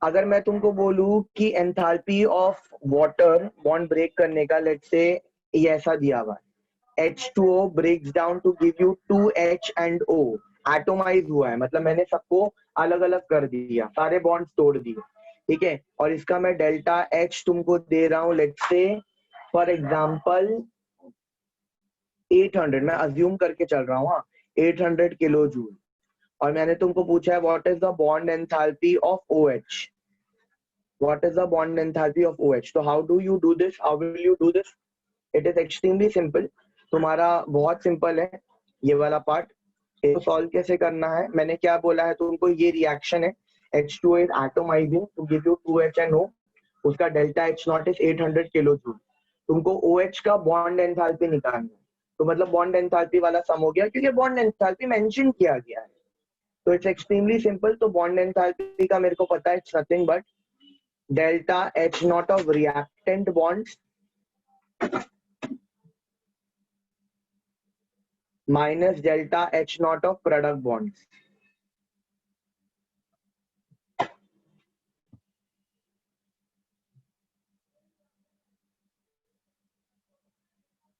अगर मैं तुमको बोलूं कि enthalpy of water bond break करने का, लेट्स से ये ऐसा दिया हुआ है, H2O breaks down to give you 2H and O, atomize हुआ है, मतलब मैंने सबको अलग अलग कर दिया, सारे बॉन्ड्स तोड़ दिए, ठीक है, और इसका मैं डेल्टा H तुमको दे रहा हूं, लेट्स से फॉर एग्जांपल 800, मैं अज्यूम करके चल रहा हूँ, हाँ 800 किलो जूल, और मैंने तुमको पूछा है what is the bond enthalpy of OH, what is the bond enthalpy of OH। तो how do you do this, how will you do this, it is extremely simple, तुम्हारा बहुत सिंपल है ये वाला पार्ट। इसको सॉल्व कैसे करना है, मैंने क्या बोला है तुमको, ये रिएक्शन है, H2O is atomizing to give you 2H and O, उसका delta H not is 800 kilo joule, तुमको OH का बॉन्ड एंथैल्पी निकालना है, तो मतलब बॉन्ड एंथैल्पी वाला सम हो गया, क्योंकि बॉन्ड एंथैल्पी मेंशन किया गया है, तो इट्स एक्सट्रीमली सिंपल। तो बॉन्ड एंथैल्पी का मेरे को पता है, it's nothing but delta H naught of reactant bonds minus delta H naught of product bonds.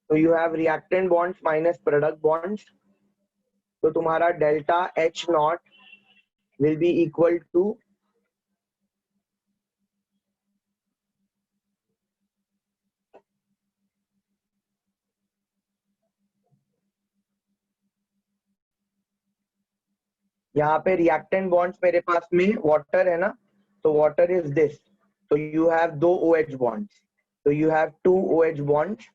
तो you have reactant bonds minus product bonds, तो तुम्हारा delta H not will be equal to यहाँ पे रिएक्टेंट बॉन्ड्स मेरे पास में water है ना, तो वाटर इज दिस, तो you have two OH bonds, तो you have 2 OH bonds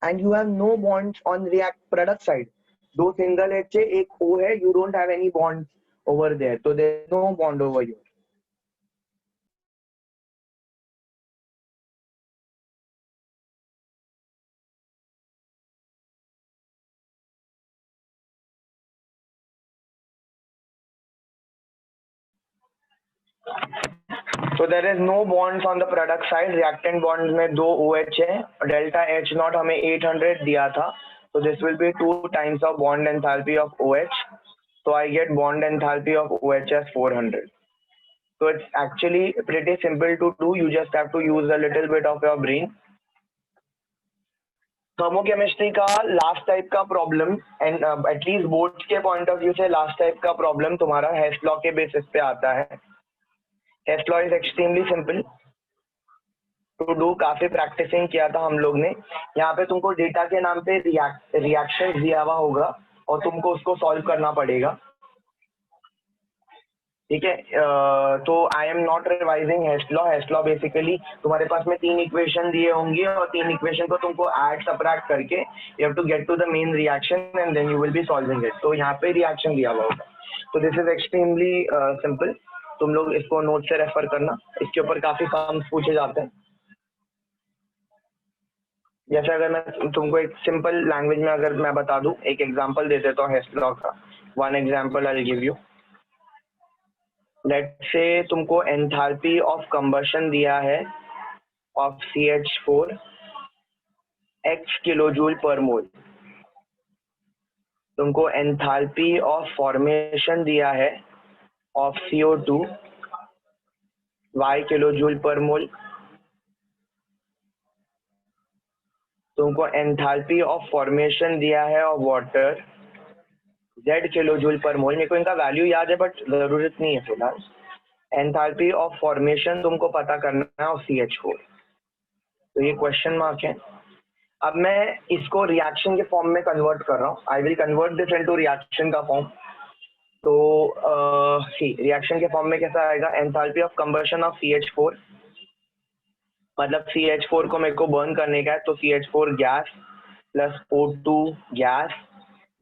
and you have no bonds on react product side, दो सिंगल H है एक O है, you don't have any bonds over there, तो there is no bond over here. So there is no bonds on the product side. Reactant bonds में दो OH है, delta H naught हमें 800 दिया था, so this will be 2 times of bond enthalpy of OH. So I get bond enthalpy of OH as 400. So it's actually pretty simple to do. You just have to use a little bit of your brain. Thermochemistry का last type का problem and at least boards के point of view से last type का problem तुम्हारा Hess's law के basis पे आता है. Hess's law is extremely simple to do. काफी प्रैक्टिसिंग किया था हम लोग ने. यहाँ पे तुमको डेटा के नाम पे रिएक्शन दिया हुआ होगा और तुमको उसको सॉल्व करना पड़ेगा. ठीक है, तो I am not revising Hess's law. Hess's law basically तुम्हारे पास में 3 इक्वेशन दिए होंगे और 3 इक्वेशन को तुमको ऐड सबट्रैक्ट करके you have to get to the main reaction and then you will be solving it. तो यहाँ पे रिएक्शन दिया हुआ होगा. तो दिस इज एक्सट्रीमली सिंपल. तुम लोग इसको नोट से रेफर करना, इसके ऊपर काफी सम्स पूछे जाते हैं. जैसे अगर मैं तुमको एक सिंपल लैंग्वेज में अगर मैं बता दूं, एक एग्जांपल दे देता हूँ हेस्ट लॉ का. One example I will give you. Let's say तुमको एंथैल्पी ऑफ कंबशन दिया है of CH4 x kilojoule per मोल. तुमको एंथैल्पी ऑफ फॉर्मेशन दिया है of CO2 y kilojoule per मोल. तुमको एंथैल्पी ऑफ फॉर्मेशन दिया है of water Z kilojoule per मोल. मेरे को इनका वैल्यू याद है बट जरूरत नहीं है फिलहाल. एंथैल्पी ऑफ फॉर्मेशन तुमको पता करना है ऑफ CH4. तो ये क्वेश्चन मार्क है. अब मैं इसको रिएक्शन के फॉर्म में कन्वर्ट कर रहा हूँ. I will convert this into reaction का फॉर्म. तो रिएक्शन के फॉर्म में कैसा आएगा? Enthalpy of combustion of CH4, मतलब CH4 को मेरे को बर्न करने का है, तो CH4 gas plus O2 gas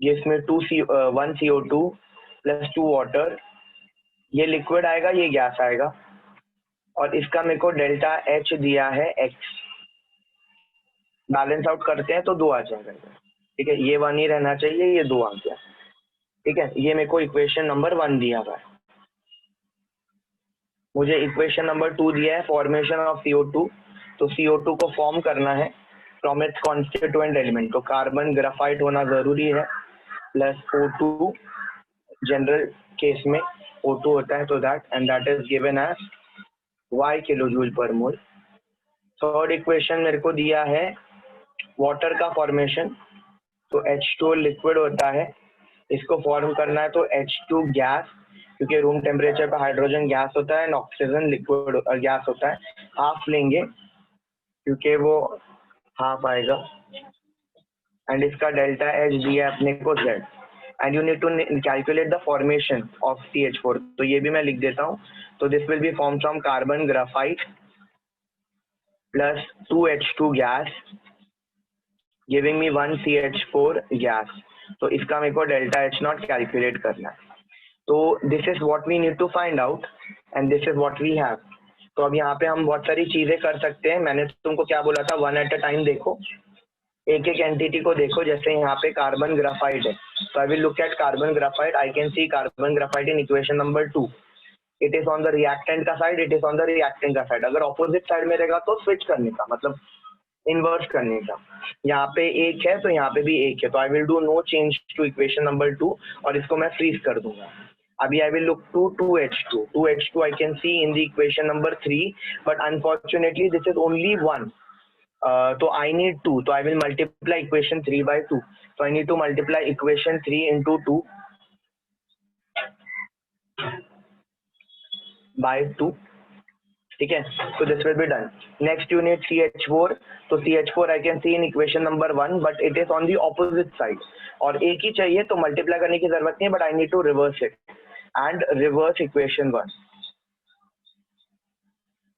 जिसमें 1 CO2 प्लस 2 वाटर, ये लिक्विड आएगा, ये गैस आएगा. और इसका मेरे को डेल्टा H दिया है x. बैलेंस आउट करते हैं तो 2 आ जाएगा. ठीक है, ये 1 ही रहना चाहिए, ये 2 आ गया. ठीक है, ये मेरे को इक्वेशन नंबर 1 दिया हुआ है. मुझे इक्वेशन नंबर 2 दिया है फॉर्मेशन ऑफ CO2. तो CO2 को फॉर्म करना है फ्रॉम इट्स कॉन्स्टिट्यूएंट एलिमेंट. तो कार्बन ग्राफाइट होना जरूरी है प्लस O2. जनरल केस में O2 होता है, तो that and that is given as y kilojoule per mole. Third equation मेरे को दिया है वाटर का फॉर्मेशन. तो H2 लिक्विड होता है, इसको फॉर्म करना है तो H2 गैस, क्योंकि रूम टेम्परेचर पे हाइड्रोजन गैस होता है, ऑक्सीजन लिक्विड गैस होता है. हाफ लेंगे क्योंकि वो हाफ आएगा. एंड इसका डेल्टा H दिया अपने को Z. And you need to calculate the formation of CH4. तो ये भी मैं लिख देता हूँ. तो this will be form from carbon graphite plus 2H2 gas giving me 1 CH4 gas. तो इसका मेरे को डेल्टा H नॉट कैलकुलेट करना है. तो this is what we need to find out and this is what we have. तो अब यहाँ पे हम बहुत सारी चीजें कर सकते हैं. मैंने तुमको क्या बोला था, 1 एट अ टाइम देखो, एक एक एंटिटी को देखो. जैसे यहाँ पे कार्बन ग्राफाइट है, तो I will look at carbon graphite. I can see carbon graphite in equation number 2. It is on the reactant का side, it is on the reactant का साइड. अगर ऑपोजिट साइड में रहेगा तो स्विच करने का मतलब इन्वर्स करने का. यहाँ पे एक है तो यहाँ पे भी एक है, तो I will do no change to equation number 2 और इसको मैं फ्रीज कर दूंगा. अभी I will look to 2H2 I can see in the equation number 3, but unfortunately this is only 1. तो I need 2, तो I will multiply equation 3 by 2. So I need to multiply equation 3 into 2 by 2. ठीक है, so this will be done. Next you need CH4. तो CH4 I can see in equation number 1, but it is on the opposite side. और एक ही चाहिए तो multiply करने की जरूरत नहीं, but I need to reverse it and reverse equation 1.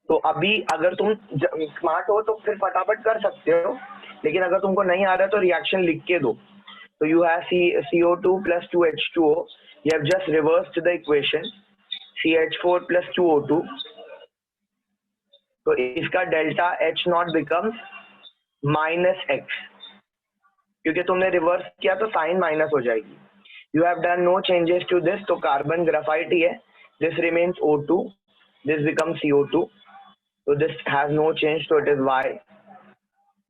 तो अभी अगर तुम स्मार्ट हो तो फिर फटाफट कर सकते हो, लेकिन अगर तुमको नहीं आ रहा तो रिएक्शन लिख के दो. तो you have CO2 plus 2H2O. You have just reversed the equation. CH4 plus 2O2. तो इसका delta H not becomes -X, क्योंकि तुमने रिवर्स किया तो साइन माइनस हो जाएगी. You have done no changes to this, तो कार्बन ग्राफाइट ही है. This remains O2, this becomes CO2. So this has no change, so it is Y,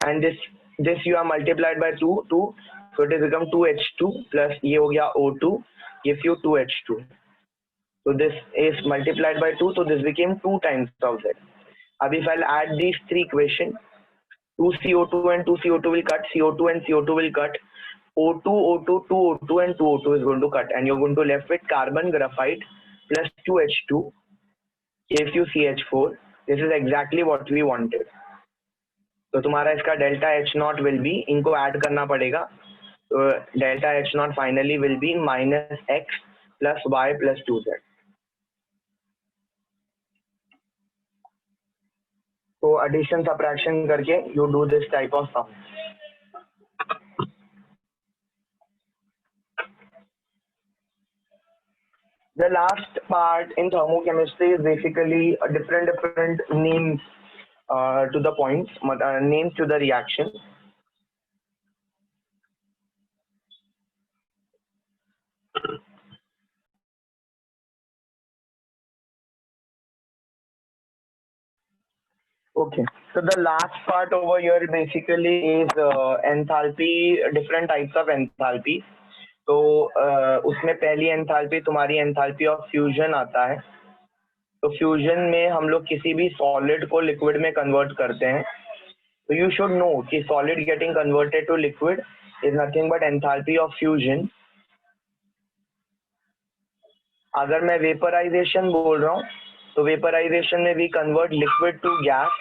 and this you are multiplied by 2, so it is become 2H2 plus ये हो गया O2, gives you 2H2. So this is multiplied by 2, so this became 2 times of Z. अब if I'll add these three equations, 2CO2 and 2CO2 will cut, CO2 and CO2 will cut, O2, O2, 2O2 and 2O2 is going to cut, and you're going to left with carbon graphite plus 2H2 gives you CH4. This is exactly what we wanted. तो तुम्हारा इसका delta H not will be, इनको add करना पड़ेगा, तो delta H not finally will be -X plus Y plus 2Z. तो addition subtraction करके you do this type of sum. The last part in thermochemistry is basically a different names to the points, names to the reaction. Okay, so the last part over here basically is enthalpy, different types of enthalpy. तो उसमें पहली enthalpy तुम्हारी enthalpy of fusion आता है. तो fusion में हम लोग किसी भी सॉलिड को लिक्विड में कन्वर्ट करते हैं. तो यू शुड नो कि solid getting converted to liquid is nothing but enthalpy of fusion. अगर मैं वेपराइजेशन बोल रहा हूँ तो वेपराइजेशन में we convert liquid to gas.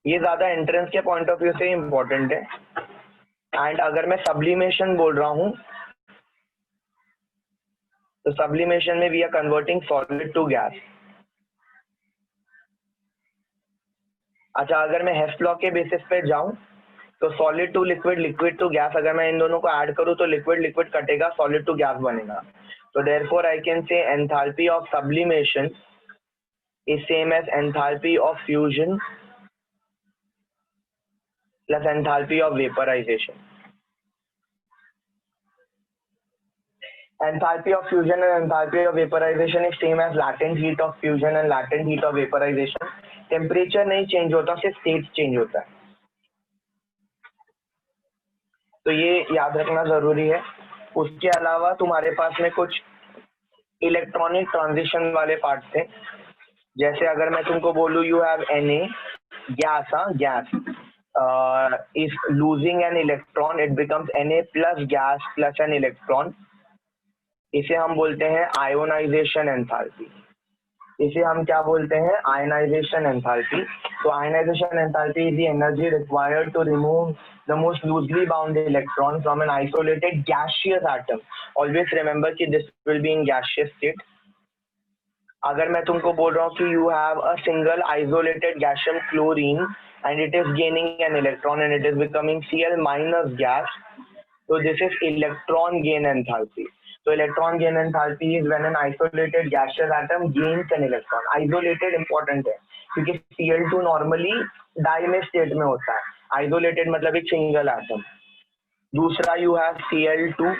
ये ज्यादा एंट्रेंस के पॉइंट ऑफ व्यू से इंपॉर्टेंट है. एंड अगर मैं सब्लिमेशन बोल रहा हूँ तो सब्लिमेशन में we are converting solid to gas. अच्छा, अगर मैं हेस लॉ के बेसिस पे जाऊं तो solid to liquid, liquid to gas, अगर मैं इन दोनों को ऐड करूं तो लिक्विड लिक्विड कटेगा, सॉलिड टू गैस बनेगा. तो therefore I can say enthalpy of sublimation is same as enthalpy of fusion plus enthalpy of vaporization. Enthalpy of fusion and enthalpy of vaporization is same as latent heat of fusion and latent heat of vaporization. Temperature नहीं change होता, सिर्फ state change होता है. तो ये याद रखना जरूरी है. उसके अलावा तुम्हारे पास में कुछ इलेक्ट्रॉनिक ट्रांजिशन वाले पार्ट थे. जैसे अगर मैं तुमको बोलूँ you have Na gas, gas is losing an electron, it becomes Na plus gas plus an electron. इसे हम बोलते हैं आयोनाइजेशन एंथैल्पी. इसे हम क्या बोलते हैं? Ionization enthalpy. तो ionization enthalpy is the energy required to remove the most loosely bound electron from an isolated gaseous atom. Always remember कि this will be in gaseous state. अगर मैं तुमको बोल रहा हूँ कि you have a single isolated gaseous chlorine and it is gaining an electron and it is becoming Cl minus gas, तो this is electron gain enthalpy. So electron gain enthalpy is when an isolated gaseous atom gains an electron. Isolated important है क्योंकि Cl2 normally die में state में होता है. Isolated मतलब एक single atom. दूसरा you have Cl2,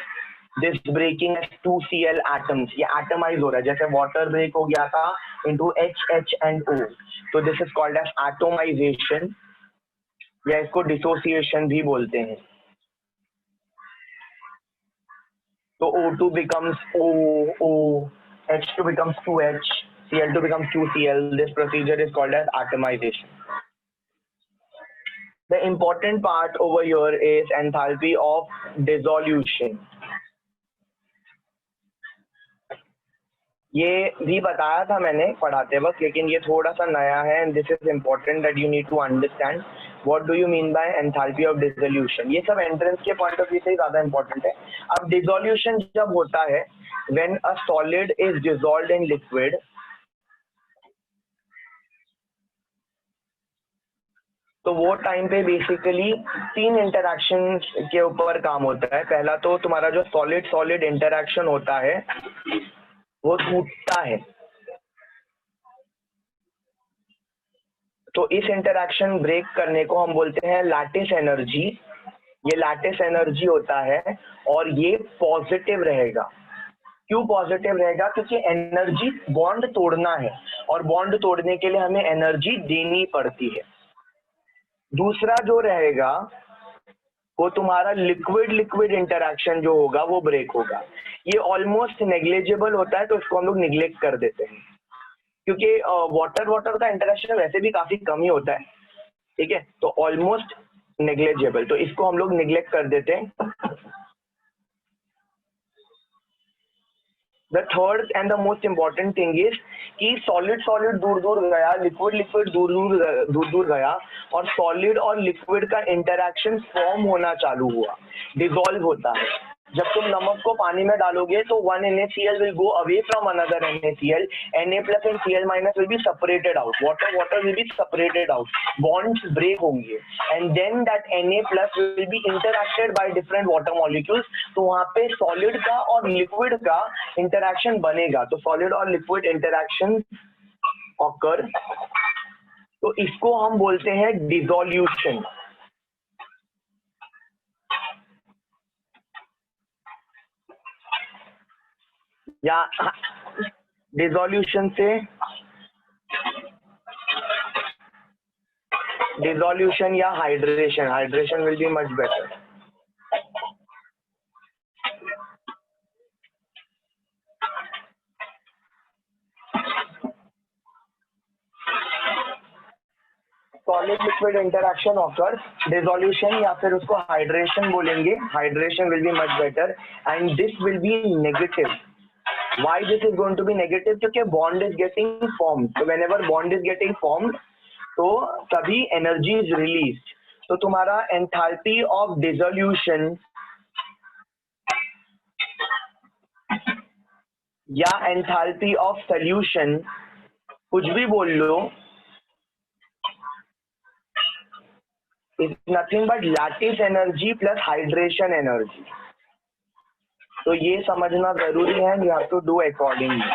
this breaking as 2 Cl atoms. ये एटमाइज हो रहा है, जैसे वाटर ब्रेक हो गया था into H and O. तो this is called as atomization या इसको डिसोसिएशन भी बोलते हैं. So O2 becomes O, H2 becomes 2H, Cl2 becomes 2Cl. This procedure is called as atomization. The important part over here is enthalpy of dissolution. ये भी बताया था मैंने पढ़ाते वक्त, लेकिन ये थोड़ा सा नया है and this is important that you need to understand what do you mean by enthalpy of dissolution. ये सब एंट्रेंस के पॉइंट ऑफ व्यू से ज्यादा इंपॉर्टेंट है. अब डिसोल्यूशन जब होता है when a solid is dissolved in liquid, तो वो टाइम पे बेसिकली 3 इंटरैक्शन के ऊपर काम होता है. पहला तो तुम्हारा जो सॉलिड सॉलिड इंटरैक्शन होता है वो टूटता है. तो इस इंटरैक्शन ब्रेक करने को हम बोलते हैं लैटिस एनर्जी. ये लैटिस एनर्जी होता है और ये पॉजिटिव रहेगा. क्यों पॉजिटिव रहेगा? क्योंकि एनर्जी बॉन्ड तोड़ना है और बॉन्ड तोड़ने के लिए हमें एनर्जी देनी पड़ती है. दूसरा जो रहेगा वो तुम्हारा लिक्विड लिक्विड इंटरैक्शन जो होगा वो ब्रेक होगा. ये ऑलमोस्ट नेग्लिजिबल होता है तो इसको हम लोग निग्लेक्ट कर देते हैं, क्योंकि वाटर वाटर का इंटरैक्शन वैसे भी काफी कम ही होता है. ठीक है, तो ऑलमोस्ट नेग्लिजिबल, तो इसको हम लोग निग्लेक्ट कर देते हैं. The third and the most important thing is कि सॉलिड सॉलिड दूर दूर गया, लिक्विड लिक्विड दूर दूर गया और सॉलिड और लिक्विड का इंटरैक्शन फॉर्म होना चालू हुआ, डिसॉल्व होता है. जब तुम नमक को पानी में डालोगे तो one NaCl will go away from another NaCl. Na plus and Cl minus will be separated out. Water will be separated out. Bonds break होंगे and then that Na plus will be interacted by different water molecules. तो वहाँ पे solid का और liquid का interaction बनेगा. तो solid और liquid interaction occur. तो इसको हम बोलते हैं dissolution. या डिसोल्यूशन से डिसोल्यूशन या hydration. Hydration will be much better. Solid liquid interaction occur, dissolution या फिर उसको हाइड्रेशन बोलेंगे. Hydration will be much better and this will B negative. Why this is going to be negative? क्योंकि bond is getting formed. So whenever bond is getting formed, तो तभी energy is released. तो तुम्हारा enthalpy of dissolution या enthalpy of solution, कुछ भी बोल लो, is nothing but lattice energy plus hydration energy. तो ये समझना जरूरी है. You have to do accordingly.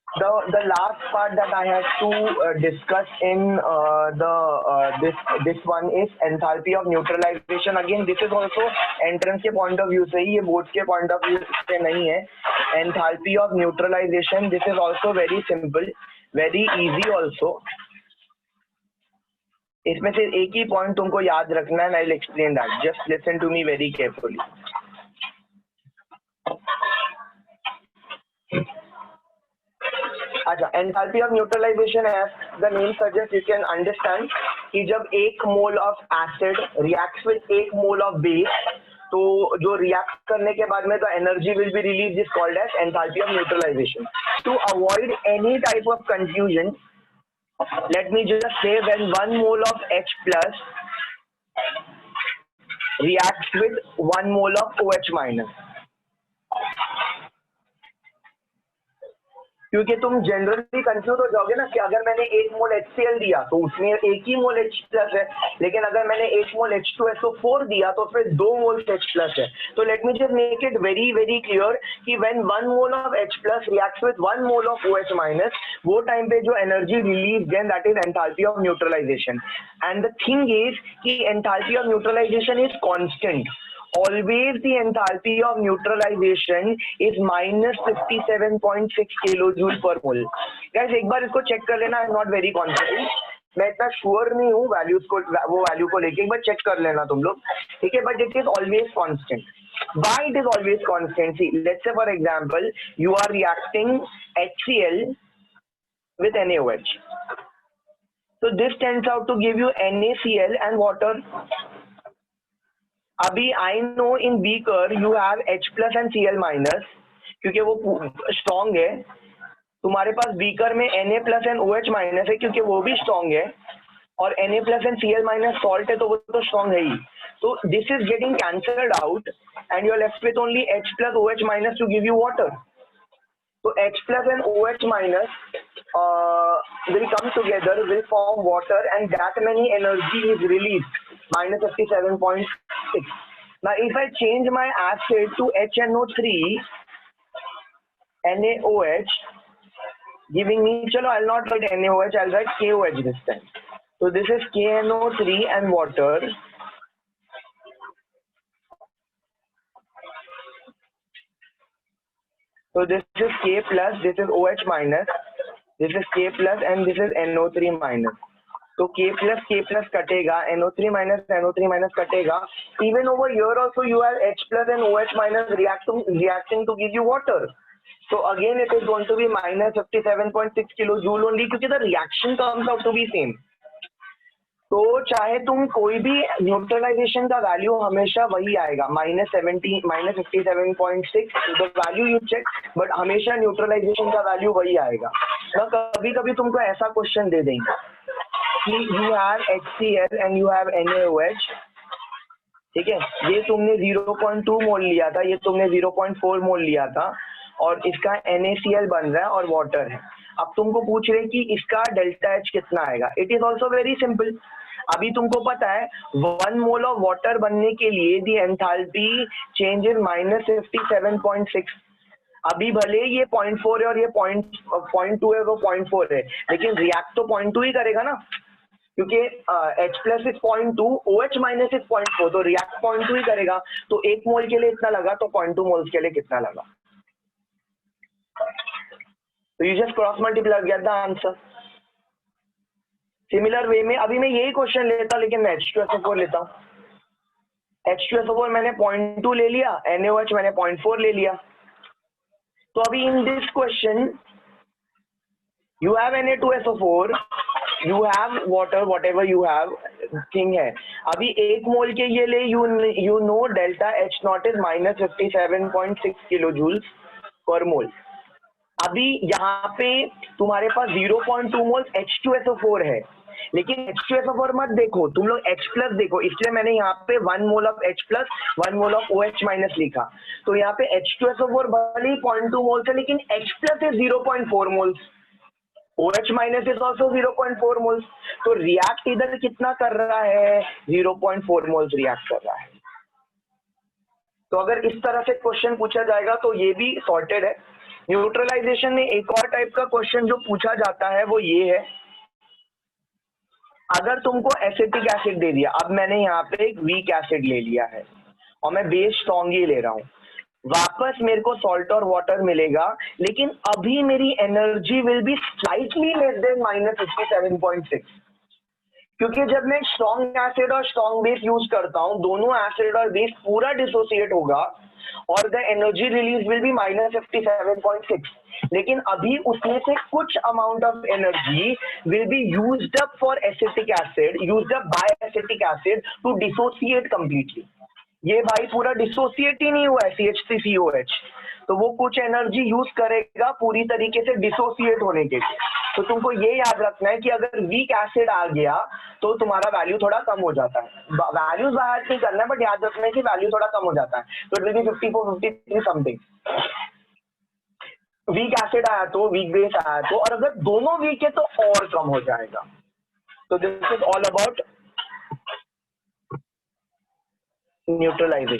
The last part that I have to discuss in this one is enthalpy of neutralization. Again, this is also entrance के point of view से ही, ये board के point of view से नहीं है. Enthalpy of neutralization, this is also very simple, very easy also. इसमें से एक ही पॉइंट तुमको याद रखना है. I will explain that. Just listen to me very carefully. अच्छा, enthalpy of neutralization as the name suggest you can understand कि जब 1 mole of acid reacts with 1 mole of base, तो जो रिएक्ट करने के बाद में the energy will be release is called as enthalpy of neutralization. To avoid any type of confusion, let me just say when 1 mole of H plus reacts with 1 mole of OH minus, क्योंकि तुम generally confuse हो जाओगे ना कि अगर मैंने 1 मोल HCl दिया तो उसमें 1 ही मोल H प्लस है, लेकिन अगर मैंने 1 मोल H2SO4 दिया तो फिर 2 मोल H प्लस है. तो let me just make it very very clear कि when 1 mole of H plus reacts with 1 mole of OH minus, वो टाइम पे जो energy release then that is enthalpy of neutralization. And the thing is कि enthalpy of neutralization is constant. Always the enthalpy of neutralization is minus 57.6 kilojoule per mole. Guys, एक बार इसको check कर लेना. I am not very confident. मैं इतना sure नहीं हूँ values को, वो वैल्यू को लेके एक बार चेक कर लेना तुम लोग. ठीक है, but it is always constant. Why it is always constant? See, let's say for example, you are reacting HCl with NaOH. So this turns out to give you NaCl and water. अभी I know in beaker you have H plus and Cl minus क्योंकि वो strong है. तुम्हारे पास beaker में Na plus and OH minus है क्योंकि वो भी स्ट्रॉन्ग है, और Na plus and Cl minus salt है तो वो तो स्ट्रॉन्ग है ही. तो this is getting cancelled out and you are left with only H plus OH minus to give you water. So H plus and OH minus will come together, will form water, and that many energy is released, minus 57.6. Now if I change my acid to HNO3, NaOH, giving me, chalo, I'll not write NaOH, I'll write KOH this time. So this is KNO3 and water. So this is K plus, this is OH minus, this is K plus and this is NO3 minus. So K plus कटेगा, NO3 minus कटेगा. Even over here also you have H plus and OH minus reacting to give you water. So again it is going to be minus 57.6 kilojoule only क्योंकि the reaction comes out to be same. तो चाहे तुम कोई भी neutralisation का value हमेशा वही आएगा, minus 57.6 the value you check, but हमेशा न्यूट्रलाइजेशन का वैल्यू वही आएगा ना. कभी कभी तुमको ऐसा क्वेश्चन दे देंगे कि you have HCl and you have NaOH, ठीक है, ये तुमने 0.2 मोल लिया था, ये तुमने 0.4 मोल लिया था, और इसका NaCl बन रहा है और वाटर है. अब तुमको पूछ रहे कि इसका डेल्टा H कितना आएगा. It is also very simple. अभी तुमको पता है 1 मोल ऑफ वाटर बनने के लिए दी एंथैल्पी चेंज इज minus 57.6. अभी भले ये 0.4 है और ये 0.2 है, वो 0.4 है, लेकिन रिएक्ट तो 0.2 ही करेगा ना, क्योंकि H plus is 0.2, OH minus is 0.4, तो रिएक्ट 0.2 ही करेगा. तो 1 मोल के लिए इतना लगा, तो 0.2 मोल्स के लिए कितना लगा. तो you just cross multiply, get the answer. Similar way में अभी मैं यही क्वेश्चन लेता, लेकिन मैं H2SO4 लेता हूँ. H2SO4 मैंने 0.2 ले लिया, NaOH मैंने 0.4 ले लिया. तो अभी in this question you have Na2SO4, you have water, what ever you have thing है. अभी 1 मोल के ये ले, you know delta H not is minus 57.6 kilojoule per मोल. अभी यहाँ पे तुम्हारे पास 0.2 मोल H2SO4 है, लेकिन H2SO4 मत देखो, तुम लोग H प्लस देखो, इसलिए मैंने यहाँ पे 1 mole of H plus 1 mole of OH minus लिखा. तो यहाँ पे H2SO4 भले ही 0.2 मोल्स है, लेकिन H plus is 0.4 moles, OH minus is also 0.4 moles. तो रिएक्ट इधर कितना कर रहा है, 0.4 मोल्स रिएक्ट कर रहा है. तो अगर इस तरह से क्वेश्चन पूछा जाएगा तो ये भी सॉर्टेड है. न्यूट्रलाइजेशन में एक और टाइप का क्वेश्चन जो पूछा जाता है वो ये है, अगर तुमको एसिटिक एसिड दे दिया, अब मैंने यहाँ पे एक वीक एसिड ले लिया है और मैं बेस स्ट्रॉन्ग ही ले रहा हूँ, वापस मेरे को सॉल्ट और वाटर मिलेगा, लेकिन अभी मेरी energy will be slightly less than minus 57.6, क्योंकि जब मैं स्ट्रॉन्ग एसिड और स्ट्रॉन्ग बेस यूज करता हूँ, दोनों एसिड और बेस पूरा डिसोसिएट होगा और the energy release will be minus 57.6. लेकिन अभी उसमें से कुछ amount of energy will be used up for acetic acid, used up by acetic acid to dissociate completely. ये भाई पूरा डिसोसिएट ही नहीं हुआ है CH3COH, तो वो कुछ एनर्जी यूज करेगा पूरी तरीके से डिसोसिएट होने के लिए. तो तुमको ये याद रखना है कि अगर वीक एसिड आ गया तो तुम्हारा वैल्यू थोड़ा कम हो जाता है. वैल्यूज बाहर नहीं करना है, बट याद रखना है कि वैल्यू थोड़ा कम हो जाता है. तो it will be 54, 53 something. Weak acid आया तो, वीक बेस आया तो, और अगर दोनों वीक है तो और कम हो जाएगा. तो this is all about neutralisation.